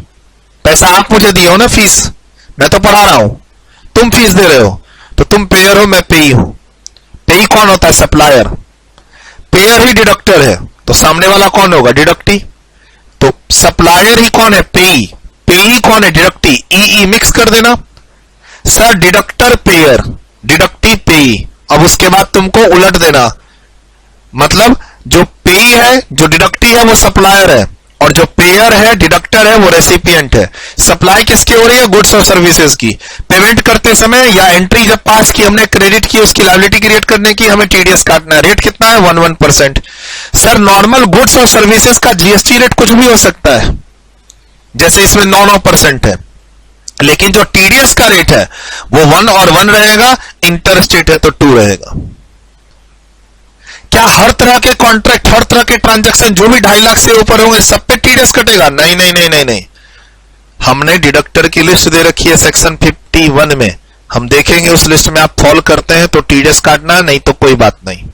पैसा आप मुझे दिए हो ना, फीस मैं तो पढ़ा रहा हूं, तुम फीस दे रहे हो, तो तुम पेयर हो, मैं पेई हूं। पेई कौन होता है, सप्लायर। पेयर ही डिडक्टर है तो सामने वाला कौन होगा, डिडक्टी। तो सप्लायर ही कौन है, पेई। पेई कौन है, डिडक्टी। ई मिक्स कर देना। सर डिडक्टर पेयर, डिडक्टी पेई। अब उसके बाद तुमको उलट देना, मतलब जो पेई है, जो डिडक्टी है वो सप्लायर है, और जो पेयर है, डिडक्टर है, वो रेसिपिएंट है। सप्लाई किसकी हो रही है, गुड्स और सर्विसेज की। पेमेंट करते समय या एंट्री जब पास की हमने, क्रेडिट की, उसकी लायबिलिटी क्रिएट करने की, हमें टीडीएस काटना है। रेट कितना है, 1% सर नॉर्मल गुड्स और सर्विसेज का जीएसटी रेट कुछ भी हो सकता है, जैसे इसमें 9% है, लेकिन जो टीडीएस का रेट है वो 1 और 1 रहेगा, इंटर स्टेट है तो 2 रहेगा। क्या हर तरह के कॉन्ट्रैक्ट, हर तरह के ट्रांजैक्शन जो भी 2.5 लाख से ऊपर होंगे सब पे टीडीएस कटेगा, नहीं नहीं नहीं नहीं नहीं। हमने डिडक्टर की लिस्ट दे रखी है सेक्शन 51 में, हम देखेंगे उस लिस्ट में आप फॉलो करते हैं तो टीडीएस काटना है, नहीं तो कोई बात नहीं।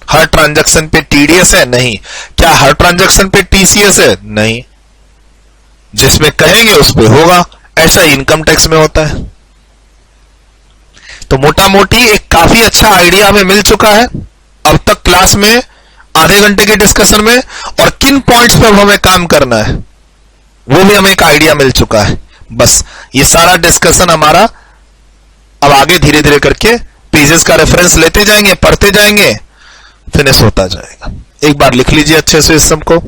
हर ट्रांजैक्शन पे टीडीएस है, नहीं। क्या हर ट्रांजैक्शन पे टीसीएस है, नहीं। जिसमें कहेंगे उस पे होगा, ऐसा इनकम टैक्स में होता है। तो मोटा मोटी एक काफी अच्छा आइडिया हमें मिल चुका है अब तक क्लास में, आधे घंटे के डिस्कशन में, और किन पॉइंट्स पर हमें काम करना है वो भी हमें एक आइडिया मिल चुका है। बस ये सारा डिस्कशन हमारा अब आगे धीरे धीरे करके पेजेस का रेफरेंस लेते जाएंगे, पढ़ते जाएंगे, फिनिश होता जाएगा। एक बार लिख लीजिए अच्छे से इस सब को।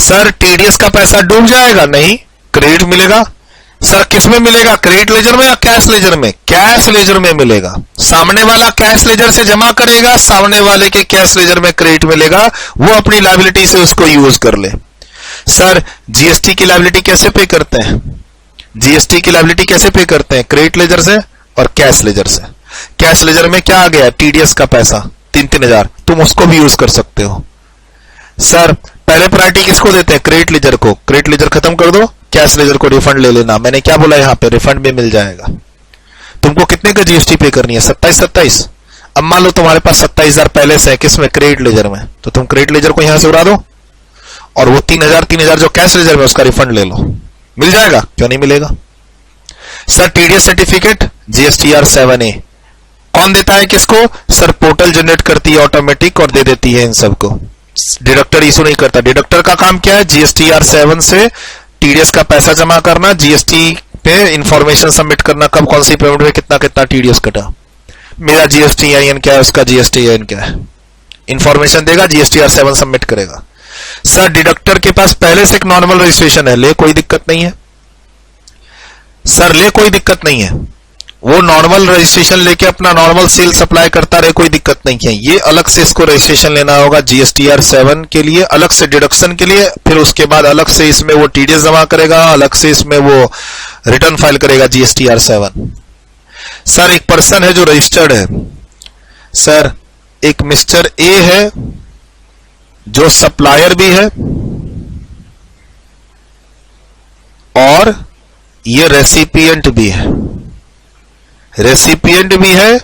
सर टीडीएस का पैसा डूब जाएगा, नहीं, क्रेडिट मिलेगा। सर किसमें मिलेगा, क्रेडिट लेजर में या कैश लेजर में, कैश लेजर में मिलेगा। सामने वाला कैश लेजर से जमा करेगा, सामने वाले के कैश लेजर में क्रेडिट मिलेगा, वो अपनी लायबिलिटी से उसको यूज कर ले। सर जीएसटी की लायबिलिटी कैसे पे करते हैं, जीएसटी की लायबिलिटी कैसे पे करते हैं, क्रेडिट लेजर से और कैश लेजर से। कैश लेजर में क्या आ गया, टीडीएस का पैसा 3-3000, तुम उसको भी यूज कर सकते हो। सर पहले प्रायोरिटी किसको देते हैं, क्रेडिट लेजर को। क्रेडिट लेजर खत्म कर दो, कैश लेजर को रिफंड ले लेना। मैंने क्या बोला, यहां पे रिफंड भी मिल जाएगा। तुमको कितने का जीएसटी पे करनी है, 27। अब मान लो तुम्हारे पास 27,000 पहले से है, किसमें, क्रेडिट लेजर में, तो तुम क्रेडिट लेजर को यहां से उड़ा दो और वो 3,000 जो कैश लेजर में, उसका रिफंड ले लो। मिल जाएगा, क्यों नहीं मिलेगा। Sir TDS certificate GSTR 7A कौन देता है, किसको, सर पोर्टल जनरेट करती है ऑटोमेटिक और दे देती है इन सबको, डिडक्टर इशू नहीं करता। डिडक्टर का काम क्या है, जीएसटीआर 7 से टीडीएस का पैसा जमा करना, जीएसटी पे इंफॉर्मेशन सबमिट करना, कब कौन सी पेमेंट में कितना कितना टीडीएस कटा, मेरा जीएसटीआईएन क्या है, उसका जीएसटीआईएन क्या है, इंफॉर्मेशन देगा, जीएसटीआर 7 सबमिट करेगा। सर डिडक्टर के पास पहले से एक नॉर्मल रजिस्ट्रेशन है, ले कोई दिक्कत नहीं है। सर ले कोई दिक्कत नहीं है, वो नॉर्मल रजिस्ट्रेशन लेके अपना नॉर्मल सेल सप्लाई करता रहे, कोई दिक्कत नहीं है। ये अलग से इसको रजिस्ट्रेशन लेना होगा जीएसटीआर 7 के लिए, अलग से डिडक्शन के लिए, फिर उसके बाद अलग से इसमें वो टीडीएस जमा करेगा, अलग से इसमें वो रिटर्न फाइल करेगा जीएसटीआर 7। सर एक पर्सन है जो रजिस्टर्ड है, सर एक मिस्टर ए है जो सप्लायर भी है और ये रेसिपिएंट भी है, रेसिपिएंट भी है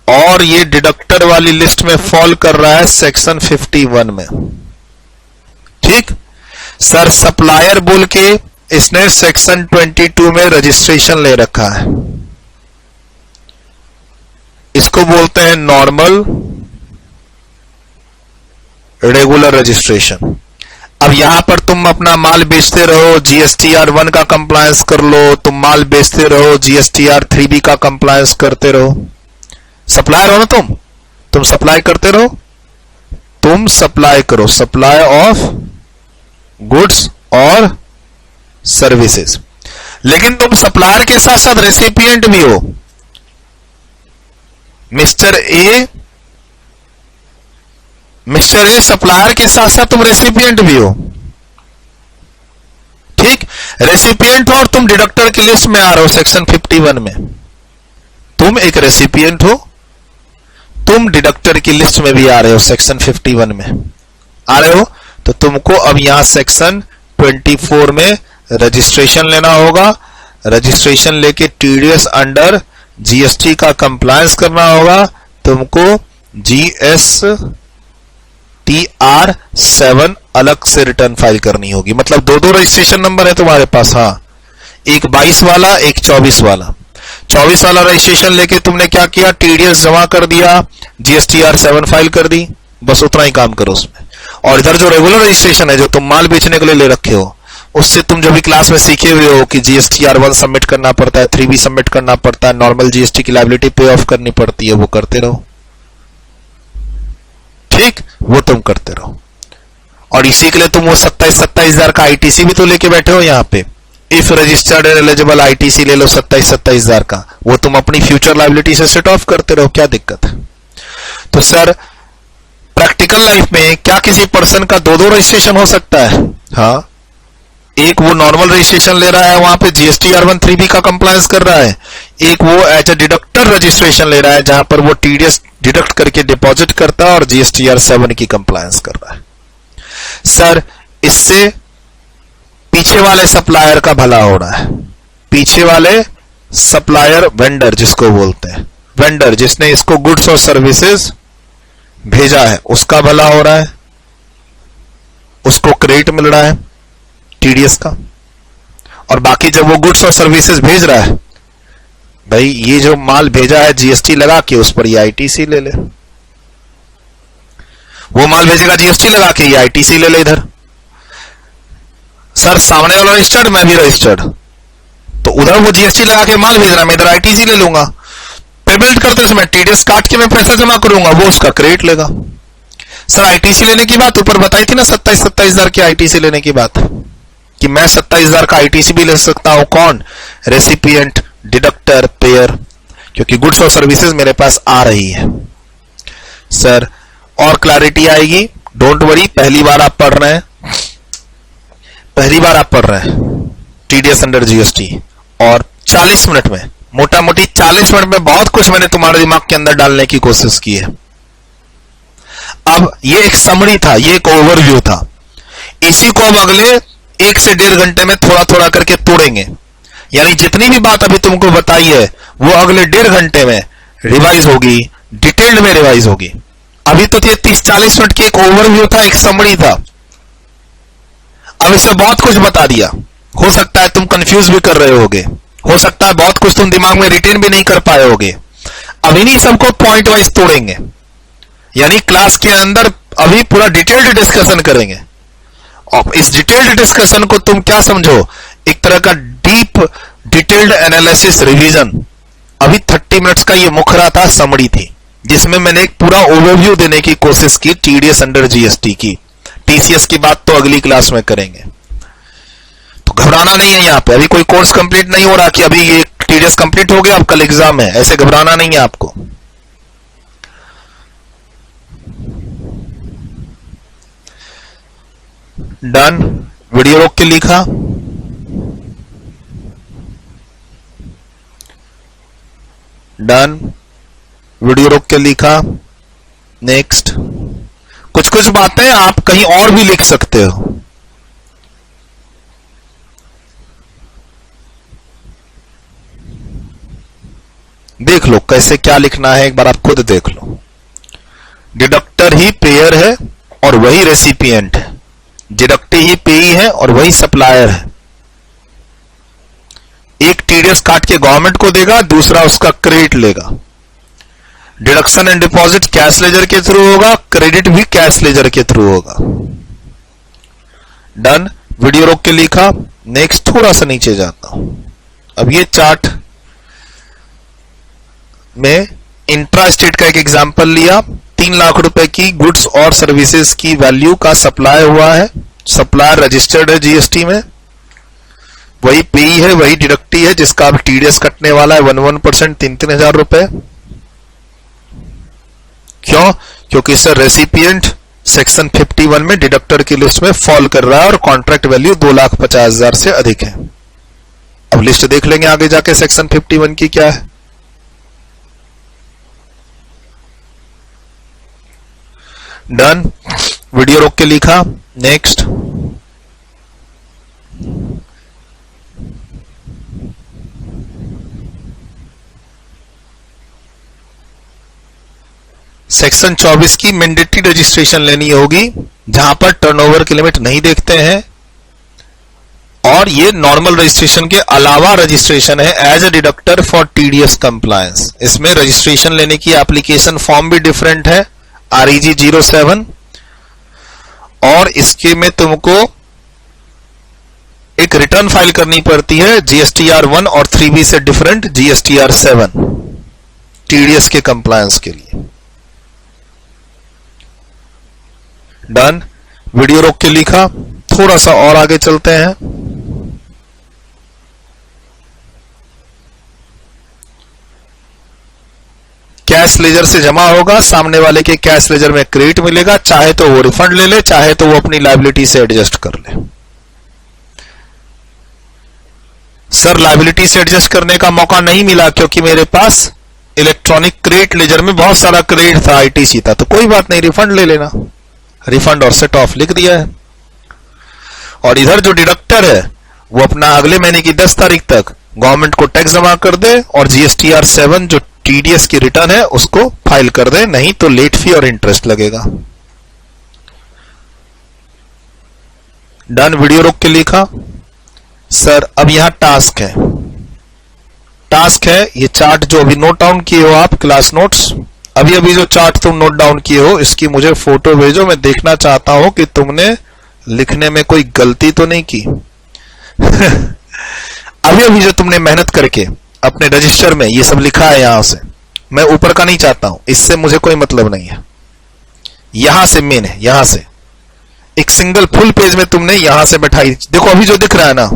और ये डिडक्टर वाली लिस्ट में फॉल कर रहा है सेक्शन 51 में। ठीक, सर सप्लायर बोल के इसने सेक्शन 22 में रजिस्ट्रेशन ले रखा है, इसको बोलते हैं नॉर्मल रेगुलर रजिस्ट्रेशन। अब यहां पर तुम अपना माल बेचते रहो, जीएसटीआर 1 का कंप्लायंस कर लो, तुम माल बेचते रहो, जीएसटीआर 3B का कंप्लायंस करते रहो। सप्लायर हो ना तुम सप्लाई करते रहो, तुम सप्लाई करो, सप्लाई ऑफ गुड्स और सर्विसेज। लेकिन तुम सप्लायर के साथ साथ रेसिपिएंट भी हो। Mister A mister A supplier के साथ साथ तुम रेसिपिएंट भी हो, ठीक, रेसिपिएंट हो और तुम डिडक्टर की लिस्ट में आ रहे हो सेक्शन 51 में, तुम एक रेसिपिएंट हो, तुम डिडक्टर की लिस्ट में भी आ रहे हो सेक्शन 51 में आ रहे हो, तो तुमको अब यहां सेक्शन 24 में रजिस्ट्रेशन लेना होगा, रजिस्ट्रेशन लेके टीडीएस अंडर जीएसटी का कंप्लायंस करना होगा, तुमको GSTR7 अलग से रिटर्न फाइल करनी होगी, मतलब दो दो रजिस्ट्रेशन नंबर है तुम्हारे पास, हाँ, एक 22 वाला एक 24 वाला, 24 वाला रजिस्ट्रेशन लेके तुमने क्या किया, टीडीएस जमा कर दिया, GSTR7 फाइल कर दी, बस उतना ही काम करो उसमें। और इधर जो रेगुलर रजिस्ट्रेशन है जो तुम माल बेचने के लिए ले रखे हो, उससे तुम जो भी क्लास में सीखे हुए हो कि GSTR1 सबमिट करना पड़ता है, 3B सबमिट करना पड़ता है, नॉर्मल जीएसटी की लायबिलिटी पे ऑफ करनी पड़ती है, वो करते रहो, ठीक, वो तुम करते रहो। और इसी के लिए तुम वो 27,000 का आईटीसी भी तो लेके बैठे हो यहाँ पे, if registered and eligible ITC ले लो 27,000 का, वो तुम अपनी फ्यूचर लायबिलिटी से सेट ऑफ करते रहो, क्या दिक्कत है। तो सर प्रैक्टिकल लाइफ में क्या किसी पर्सन का दो दो रजिस्ट्रेशन हो सकता है? हाँ, एक वो नॉर्मल रजिस्ट्रेशन ले रहा है, वहां पे GSTR1 3B का कंप्लायंस कर रहा है, एक वो एज ए डिडक्टर रजिस्ट्रेशन ले रहा है जहां पर वो टीडीएस डिडक्ट करके डिपॉजिट करता है और GSTR7 की कंप्लायंस कर रहा है। सर इससे पीछे वाले सप्लायर का भला हो रहा है, पीछे वाले सप्लायर, वेंडर जिसको बोलते हैं, वेंडर जिसने इसको गुड्स और सर्विसेज भेजा है उसका भला हो रहा है, उसको क्रेडिट मिल रहा है टीडीएस का। और बाकी जब वो गुड्स और सर्विसेज भेज रहा है, भाई ये जो माल भेजा है जीएसटी लगा के उस पर ये आईटीसी ले ले, वो माल भेजेगा जीएसटी लगा के, ये आईटीसी ले ले इधर। सर सामने वाला रजिस्टर्ड, मैं भी रजिस्टर्ड, तो उधर वो जीएसटी लगा के माल भेज रहा है, मैं इधर आईटीसी ले लूंगा, पेमेंट करते समय टीडीएस काट के मैं पैसा जमा करूंगा, वो उसका क्रेडिट लेगा। सर आईटीसी लेने की बात ऊपर बताई थी ना, 27,000 की आईटीसी लेने की बात, कि मैं 27,000 का आईटीसी भी ले सकता हूं, कौन, रेसिपिएंट, डिडक्टर, पेयर, क्योंकि गुड्स और सर्विसेज मेरे पास आ रही है। सर और क्लैरिटी आएगी, डोंट वरी, पहली बार आप पढ़ रहे हैं, पहली बार आप पढ़ रहे हैं टीडीएस अंडर जीएसटी, और 40 मिनट में, मोटा मोटी 40 मिनट में बहुत कुछ मैंने तुम्हारे दिमाग के अंदर डालने की कोशिश की है। अब ये एक समरी था, ये एक ओवरव्यू था, इसी को हम अगले 1 से 1.5 घंटे में थोड़ा थोड़ा करके तोड़ेंगे, यानी जितनी भी बात अभी तुमको बताई है वो अगले 1.5 घंटे में रिवाइज होगी, डिटेल्ड में रिवाइज होगी। अभी तो ये 30-40 मिनट की एक ओवरव्यू था, एक समरी था, अब इसमें बहुत कुछ बता दिया। हो सकता है तुम कंफ्यूज भी कर रहे होगे, हो सकता है बहुत कुछ तुम दिमाग में रिटेन भी नहीं कर पाए होगे। अब इन्हीं सबको पॉइंट वाइज तोड़ेंगे, यानी क्लास के अंदर अभी पूरा डिटेल्ड डिस्कशन करेंगे। और इस डिटेल्ड डिस्कशन को तुम क्या समझो, एक तरह का डीप डिटेल्ड एनालिसिस रिवीजन। अभी 30 मिनट्स का ये मुखरा था, समरी थी, जिसमें मैंने एक पूरा ओवरव्यू देने की कोशिश की टीडीएस अंडर जीएसटी की। टीसीएस की बात तो अगली क्लास में करेंगे, तो घबराना नहीं है। यहां पे अभी कोई कोर्स कंप्लीट नहीं हो रहा कि अभी ये टीडीएस कंप्लीट हो गया अब कल एग्जाम है, ऐसे घबराना नहीं है आपको। डन, वीडियो रोक के लिखा, डन, वीडियो रोक के लिखा। नेक्स्ट, कुछ कुछ बातें आप कहीं और भी लिख सकते हो, देख लो कैसे क्या लिखना है, एक बार आप खुद देख लो। डिडक्टर ही पेयर है और वही रेसिपिएंट है, डिडक्टर ही पेई है और वही सप्लायर है। एक टीडीएस काट के गवर्नमेंट को देगा, दूसरा उसका क्रेडिट लेगा। Deduction and deposit cash ledger के थ्रू होगा, क्रेडिट भी कैश लेजर के थ्रू होगा। डन, वीडियो रोक के लिखा। नेक्स्ट, थोड़ा सा नीचे जाता हूं। अब ये चार्ट में इंट्रा स्टेट का एक एग्जांपल लिया, 3 लाख रुपए की गुड्स और सर्विसेज की वैल्यू का सप्लाई हुआ है, सप्लायर रजिस्टर्ड है जीएसटी में, वही पेई है, वही डिडक्टी है, जिसका अब टीडीएस कटने वाला है 1% 3,000 रुपए। क्यों? क्योंकि सर रेसिपिएंट सेक्शन 51 में डिडक्टर की लिस्ट में फॉल कर रहा है और कॉन्ट्रैक्ट वैल्यू 2,50,000 से अधिक है। अब लिस्ट देख लेंगे आगे जाके सेक्शन 51 की क्या है। डन, वीडियो रोक के लिखा, नेक्स्ट। सेक्शन 24 की मैंडेटरी रजिस्ट्रेशन लेनी होगी, जहां पर टर्नओवर की लिमिट नहीं देखते हैं और ये नॉर्मल रजिस्ट्रेशन के अलावा रजिस्ट्रेशन है as a deductor for TDS compliance. इसमें रजिस्ट्रेशन लेने की एप्लीकेशन फॉर्म भी डिफरेंट है, REG 07, और इसके में तुमको एक रिटर्न फाइल करनी पड़ती है GSTR 1 और 3B से डिफरेंट GSTR 7 टीडीएस के कंप्लायंस के लिए। डन, वीडियो रोक के लिखा, थोड़ा सा और आगे चलते हैं। कैश लेजर से जमा होगा, सामने वाले के कैश लेजर में क्रेडिट मिलेगा, चाहे तो वो रिफंड ले ले, चाहे तो वो अपनी लायबिलिटी से एडजस्ट कर ले। सर लायबिलिटी से एडजस्ट करने का मौका नहीं मिला क्योंकि मेरे पास इलेक्ट्रॉनिक क्रेडिट लेजर में बहुत सारा क्रेडिट था, ITC था, तो कोई बात नहीं, रिफंड ले लेना। रिफंड और सेट ऑफ लिख दिया है। और इधर जो डिडक्टर है वो अपना अगले महीने की 10 तारीख तक गवर्नमेंट को टैक्स जमा कर दे और GSTR 7 जो TDS की रिटर्न है उसको फाइल कर दे, नहीं तो लेट फी और इंटरेस्ट लगेगा। डन, वीडियो रोक के लिखा। सर अब यहां टास्क है, टास्क है ये चार्ट जो अभी नोट डाउन किए हो आप, क्लास नोट्स, अभी जो चार्ट तुम नोट डाउन किए हो इसकी मुझे फोटो भेजो, मैं देखना चाहता हूं कि तुमने लिखने में कोई गलती तो नहीं की। अभी जो तुमने मेहनत करके अपने रजिस्टर में ये सब लिखा है, यहां से मैं ऊपर का नहीं चाहता हूं, इससे मुझे कोई मतलब नहीं है। यहां से मेन है, यहां से एक सिंगल फुल पेज में तुमने यहां से बैठाई, देखो अभी जो दिख रहा है ना,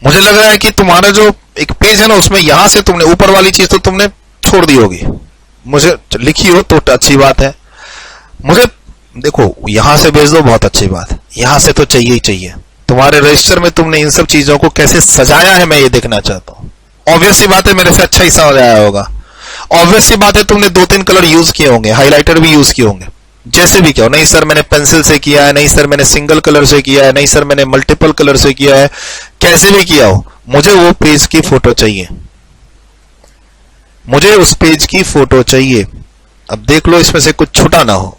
मुझे लग रहा है कि तुम्हारा जो एक पेज है ना उसमें यहां से तुमने ऊपर वाली चीज तो तुमने छोड़ दी होगी, मुझे लिखी हो तो अच्छी बात है। मुझे देखो यहां से भेज दो, बहुत अच्छी बात है, यहां से तो चाहिए ही चाहिए। तुम्हारे रजिस्टर में तुमने इन सब चीजों को कैसे सजाया है मैं ये देखना चाहता हूं। ऑब्वियस सी बात है मेरे से अच्छा ही समझ आया होगा। ऑब्वियस सी बात है तुमने 2-3 कलर यूज किए होंगे, हाइलाइटर भी यूज किए होंगे, जैसे भी किया हो। नहीं सर मैंने पेंसिल से किया है, नहीं सर मैंने सिंगल कलर से किया है, नहीं सर मैंने मल्टीपल कलर से किया है, कैसे भी किया हो, मुझे वो पेज की फोटो चाहिए, मुझे उस पेज की फोटो चाहिए। अब देख लो इसमें से कुछ छूटा ना हो।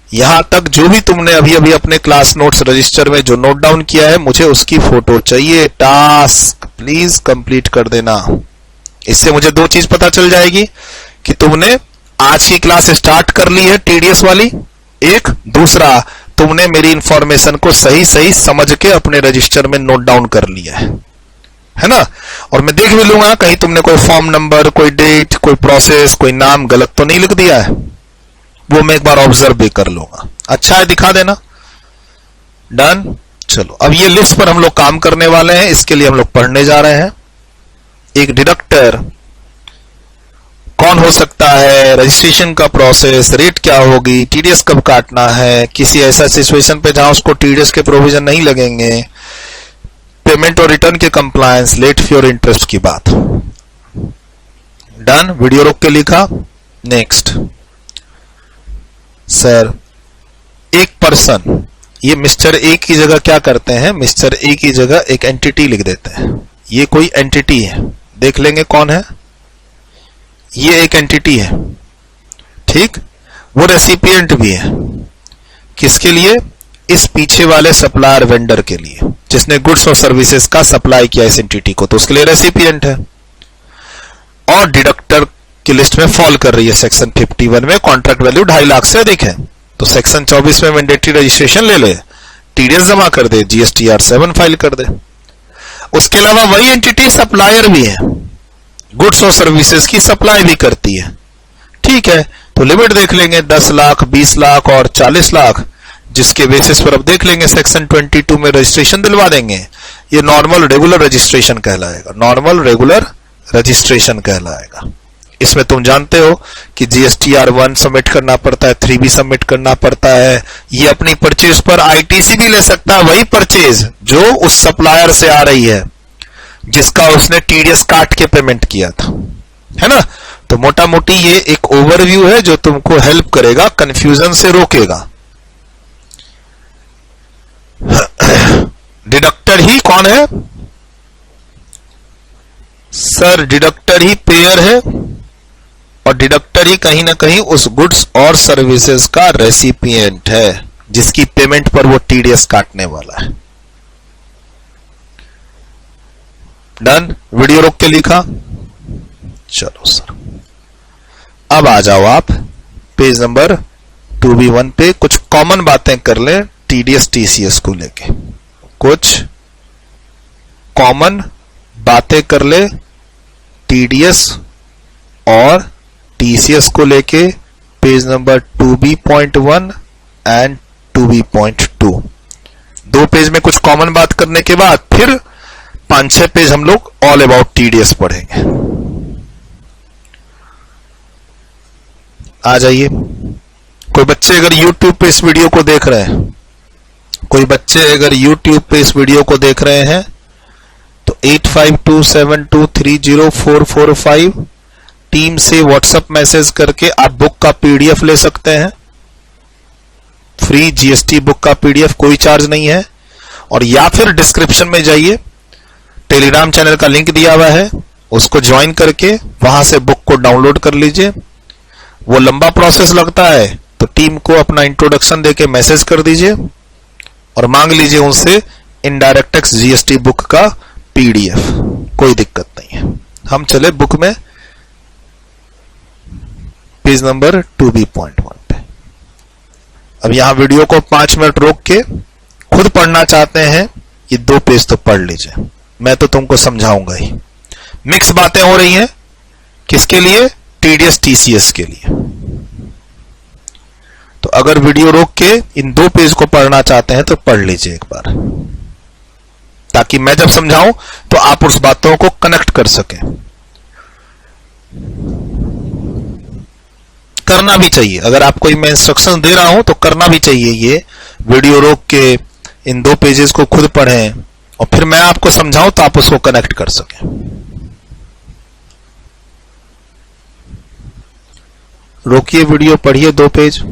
यहां तक जो भी तुमने अभी अपने क्लास नोट्स रजिस्टर में जो नोट डाउन किया है मुझे उसकी फोटो चाहिए। टास्क प्लीज कंप्लीट कर देना। इससे मुझे 2 चीज पता चल जाएगी कि तुमने आज की क्लास स्टार्ट कर ली है टीडीएस वाली, एक, दूसरा तुमने मेरी इंफॉर्मेशन को सही सही समझ के अपने रजिस्टर में नोट डाउन कर लिया है ना। और मैं देख भी लूंगा कहीं तुमने कोई फॉर्म नंबर, कोई डेट, कोई प्रोसेस, कोई नाम गलत तो नहीं लिख दिया है, वो मैं एक बार ऑब्जर्व भी कर लूंगा। अच्छा है, दिखा देना। डन, चलो अब ये लिस्ट पर हम लोग काम करने वाले हैं, इसके लिए हम लोग पढ़ने जा रहे हैं। एक डिडक्टर कौन हो सकता है, रजिस्ट्रेशन का प्रोसेस, रेट क्या होगी, टीडीएस कब काटना है, किसी ऐसा सिचुएशन पे जहां उसको टीडीएस के प्रोविजन नहीं लगेंगे, पेमेंट और रिटर्न के कंप्लायंस, लेट फी और इंटरेस्ट की बात। डन, वीडियो रोक के लिखा, नेक्स्ट। सर एक पर्सन, ये मिस्टर ए की जगह क्या करते हैं, मिस्टर ए की जगह एक एंटिटी लिख देते हैं। ये कोई एंटिटी है, देख लेंगे कौन है। ये एक एंटिटी है, ठीक, वो रेसिपिएंट भी है। किसके लिए, इस पीछे वाले सप्लायर वेंडर के लिए, जिसने गुड्स और सर्विसेज का सप्लाई किया इस एंटिटी को, तो उसके लिए रेसिपिएंट है। और डिडक्टर की लिस्ट में फॉल कर रही है सेक्शन 51 में, कॉन्ट्रैक्ट वैल्यू 2.5 लाख से अधिक है, तो सेक्शन 24 में मैंडेटरी रजिस्ट्रेशन ले ले, टीडीएस जमा कर दे, GSTR 7 फाइल कर दे। उसके अलावा वही एंटिटी सप्लायर भी है, गुड्स और सर्विसेज की सप्लाई भी करती है, ठीक है। तो लिमिट देख लेंगे 10 लाख, 20 लाख और 40 लाख, जिसके बेसिस पर अब देख लेंगे सेक्शन 22 में रजिस्ट्रेशन दिलवा देंगे। ये नॉर्मल रेगुलर रजिस्ट्रेशन कहलाएगा, नॉर्मल रेगुलर रजिस्ट्रेशन कहलाएगा। इसमें तुम जानते हो कि GSTR1 सबमिट करना पड़ता है, 3B सबमिट करना पड़ता है। ये अपनी परचेज पर ITC भी ले सकता है, वही परचेज जो उस सप्लायर से आ रही है जिसका उसने TDS काट के पेमेंट किया था, है ना। तो मोटा मोटी ये एक ओवरव्यू है जो तुमको हेल्प करेगा, कंफ्यूजन से रोकेगा। डिडक्टर ही कौन है सर? डिडक्टर ही पेयर है, और डिडक्टर ही कहीं ना कहीं उस गुड्स और सर्विसेज का रेसिपिएंट है जिसकी पेमेंट पर वो TDS काटने वाला है। डन? वीडियो रोक के लिखा? चलो सर, अब आ जाओ आप पेज नंबर 2B1 पे। कुछ कॉमन बातें कर लें TDS TCS को लेके, कुछ कॉमन बातें कर ले TDS और TCS को लेके, page number 2B.1 and 2B.2। 2 page में कुछ कॉमन बात करने के बाद फिर 5-6 पेज हम लोग ऑल अबाउट TDS पढ़ेंगे। आ जाइए। कोई बच्चे अगर YouTube पे इस वीडियो को देख रहे हैं, कोई बच्चे अगर YouTube पे इस वीडियो को देख रहे हैं तो 8527230445 टीम से व्हाट्सएप मैसेज करके आप बुक का PDF ले सकते हैं। फ्री GST बुक का PDF, कोई चार्ज नहीं है। और या फिर डिस्क्रिप्शन में जाइए, टेलीग्राम चैनल का लिंक दिया हुआ है, उसको ज्वाइन करके वहां से बुक को डाउनलोड कर लीजिए। वो लंबा प्रोसेस लगता है तो टीम को अपना इंट्रोडक्शन देके मैसेज कर दीजिए और मांग लीजिए उनसे इनडायरेक्ट टैक्स GST बुक का PDF, कोई दिक्कत नहीं है। हम चले बुक में, पेज नंबर 2B.1 पे। अब यहां वीडियो को 5 मिनट रोक के खुद पढ़ना चाहते हैं, ये 2 पेज तो पढ़ लीजिए, मैं तो तुमको समझाऊंगा ही। मिक्स बातें हो रही हैं, किसके लिए? TDS TCS के लिए। तो अगर वीडियो रोक के इन 2 पेज को पढ़ना चाहते हैं तो पढ़ लीजिए एक बार, ताकि मैं जब समझाऊं तो आप उस बातों को कनेक्ट कर सकें। करना भी चाहिए, अगर आपको मैं इंस्ट्रक्शन दे रहा हूं तो करना भी चाहिए। ये वीडियो रोक के इन 2 पेजेस को खुद पढ़ें और फिर मैं आपको समझाऊं तो आप उसको कनेक्ट कर सकें। रोकिए वीडियो, पढ़िए 2 पेज।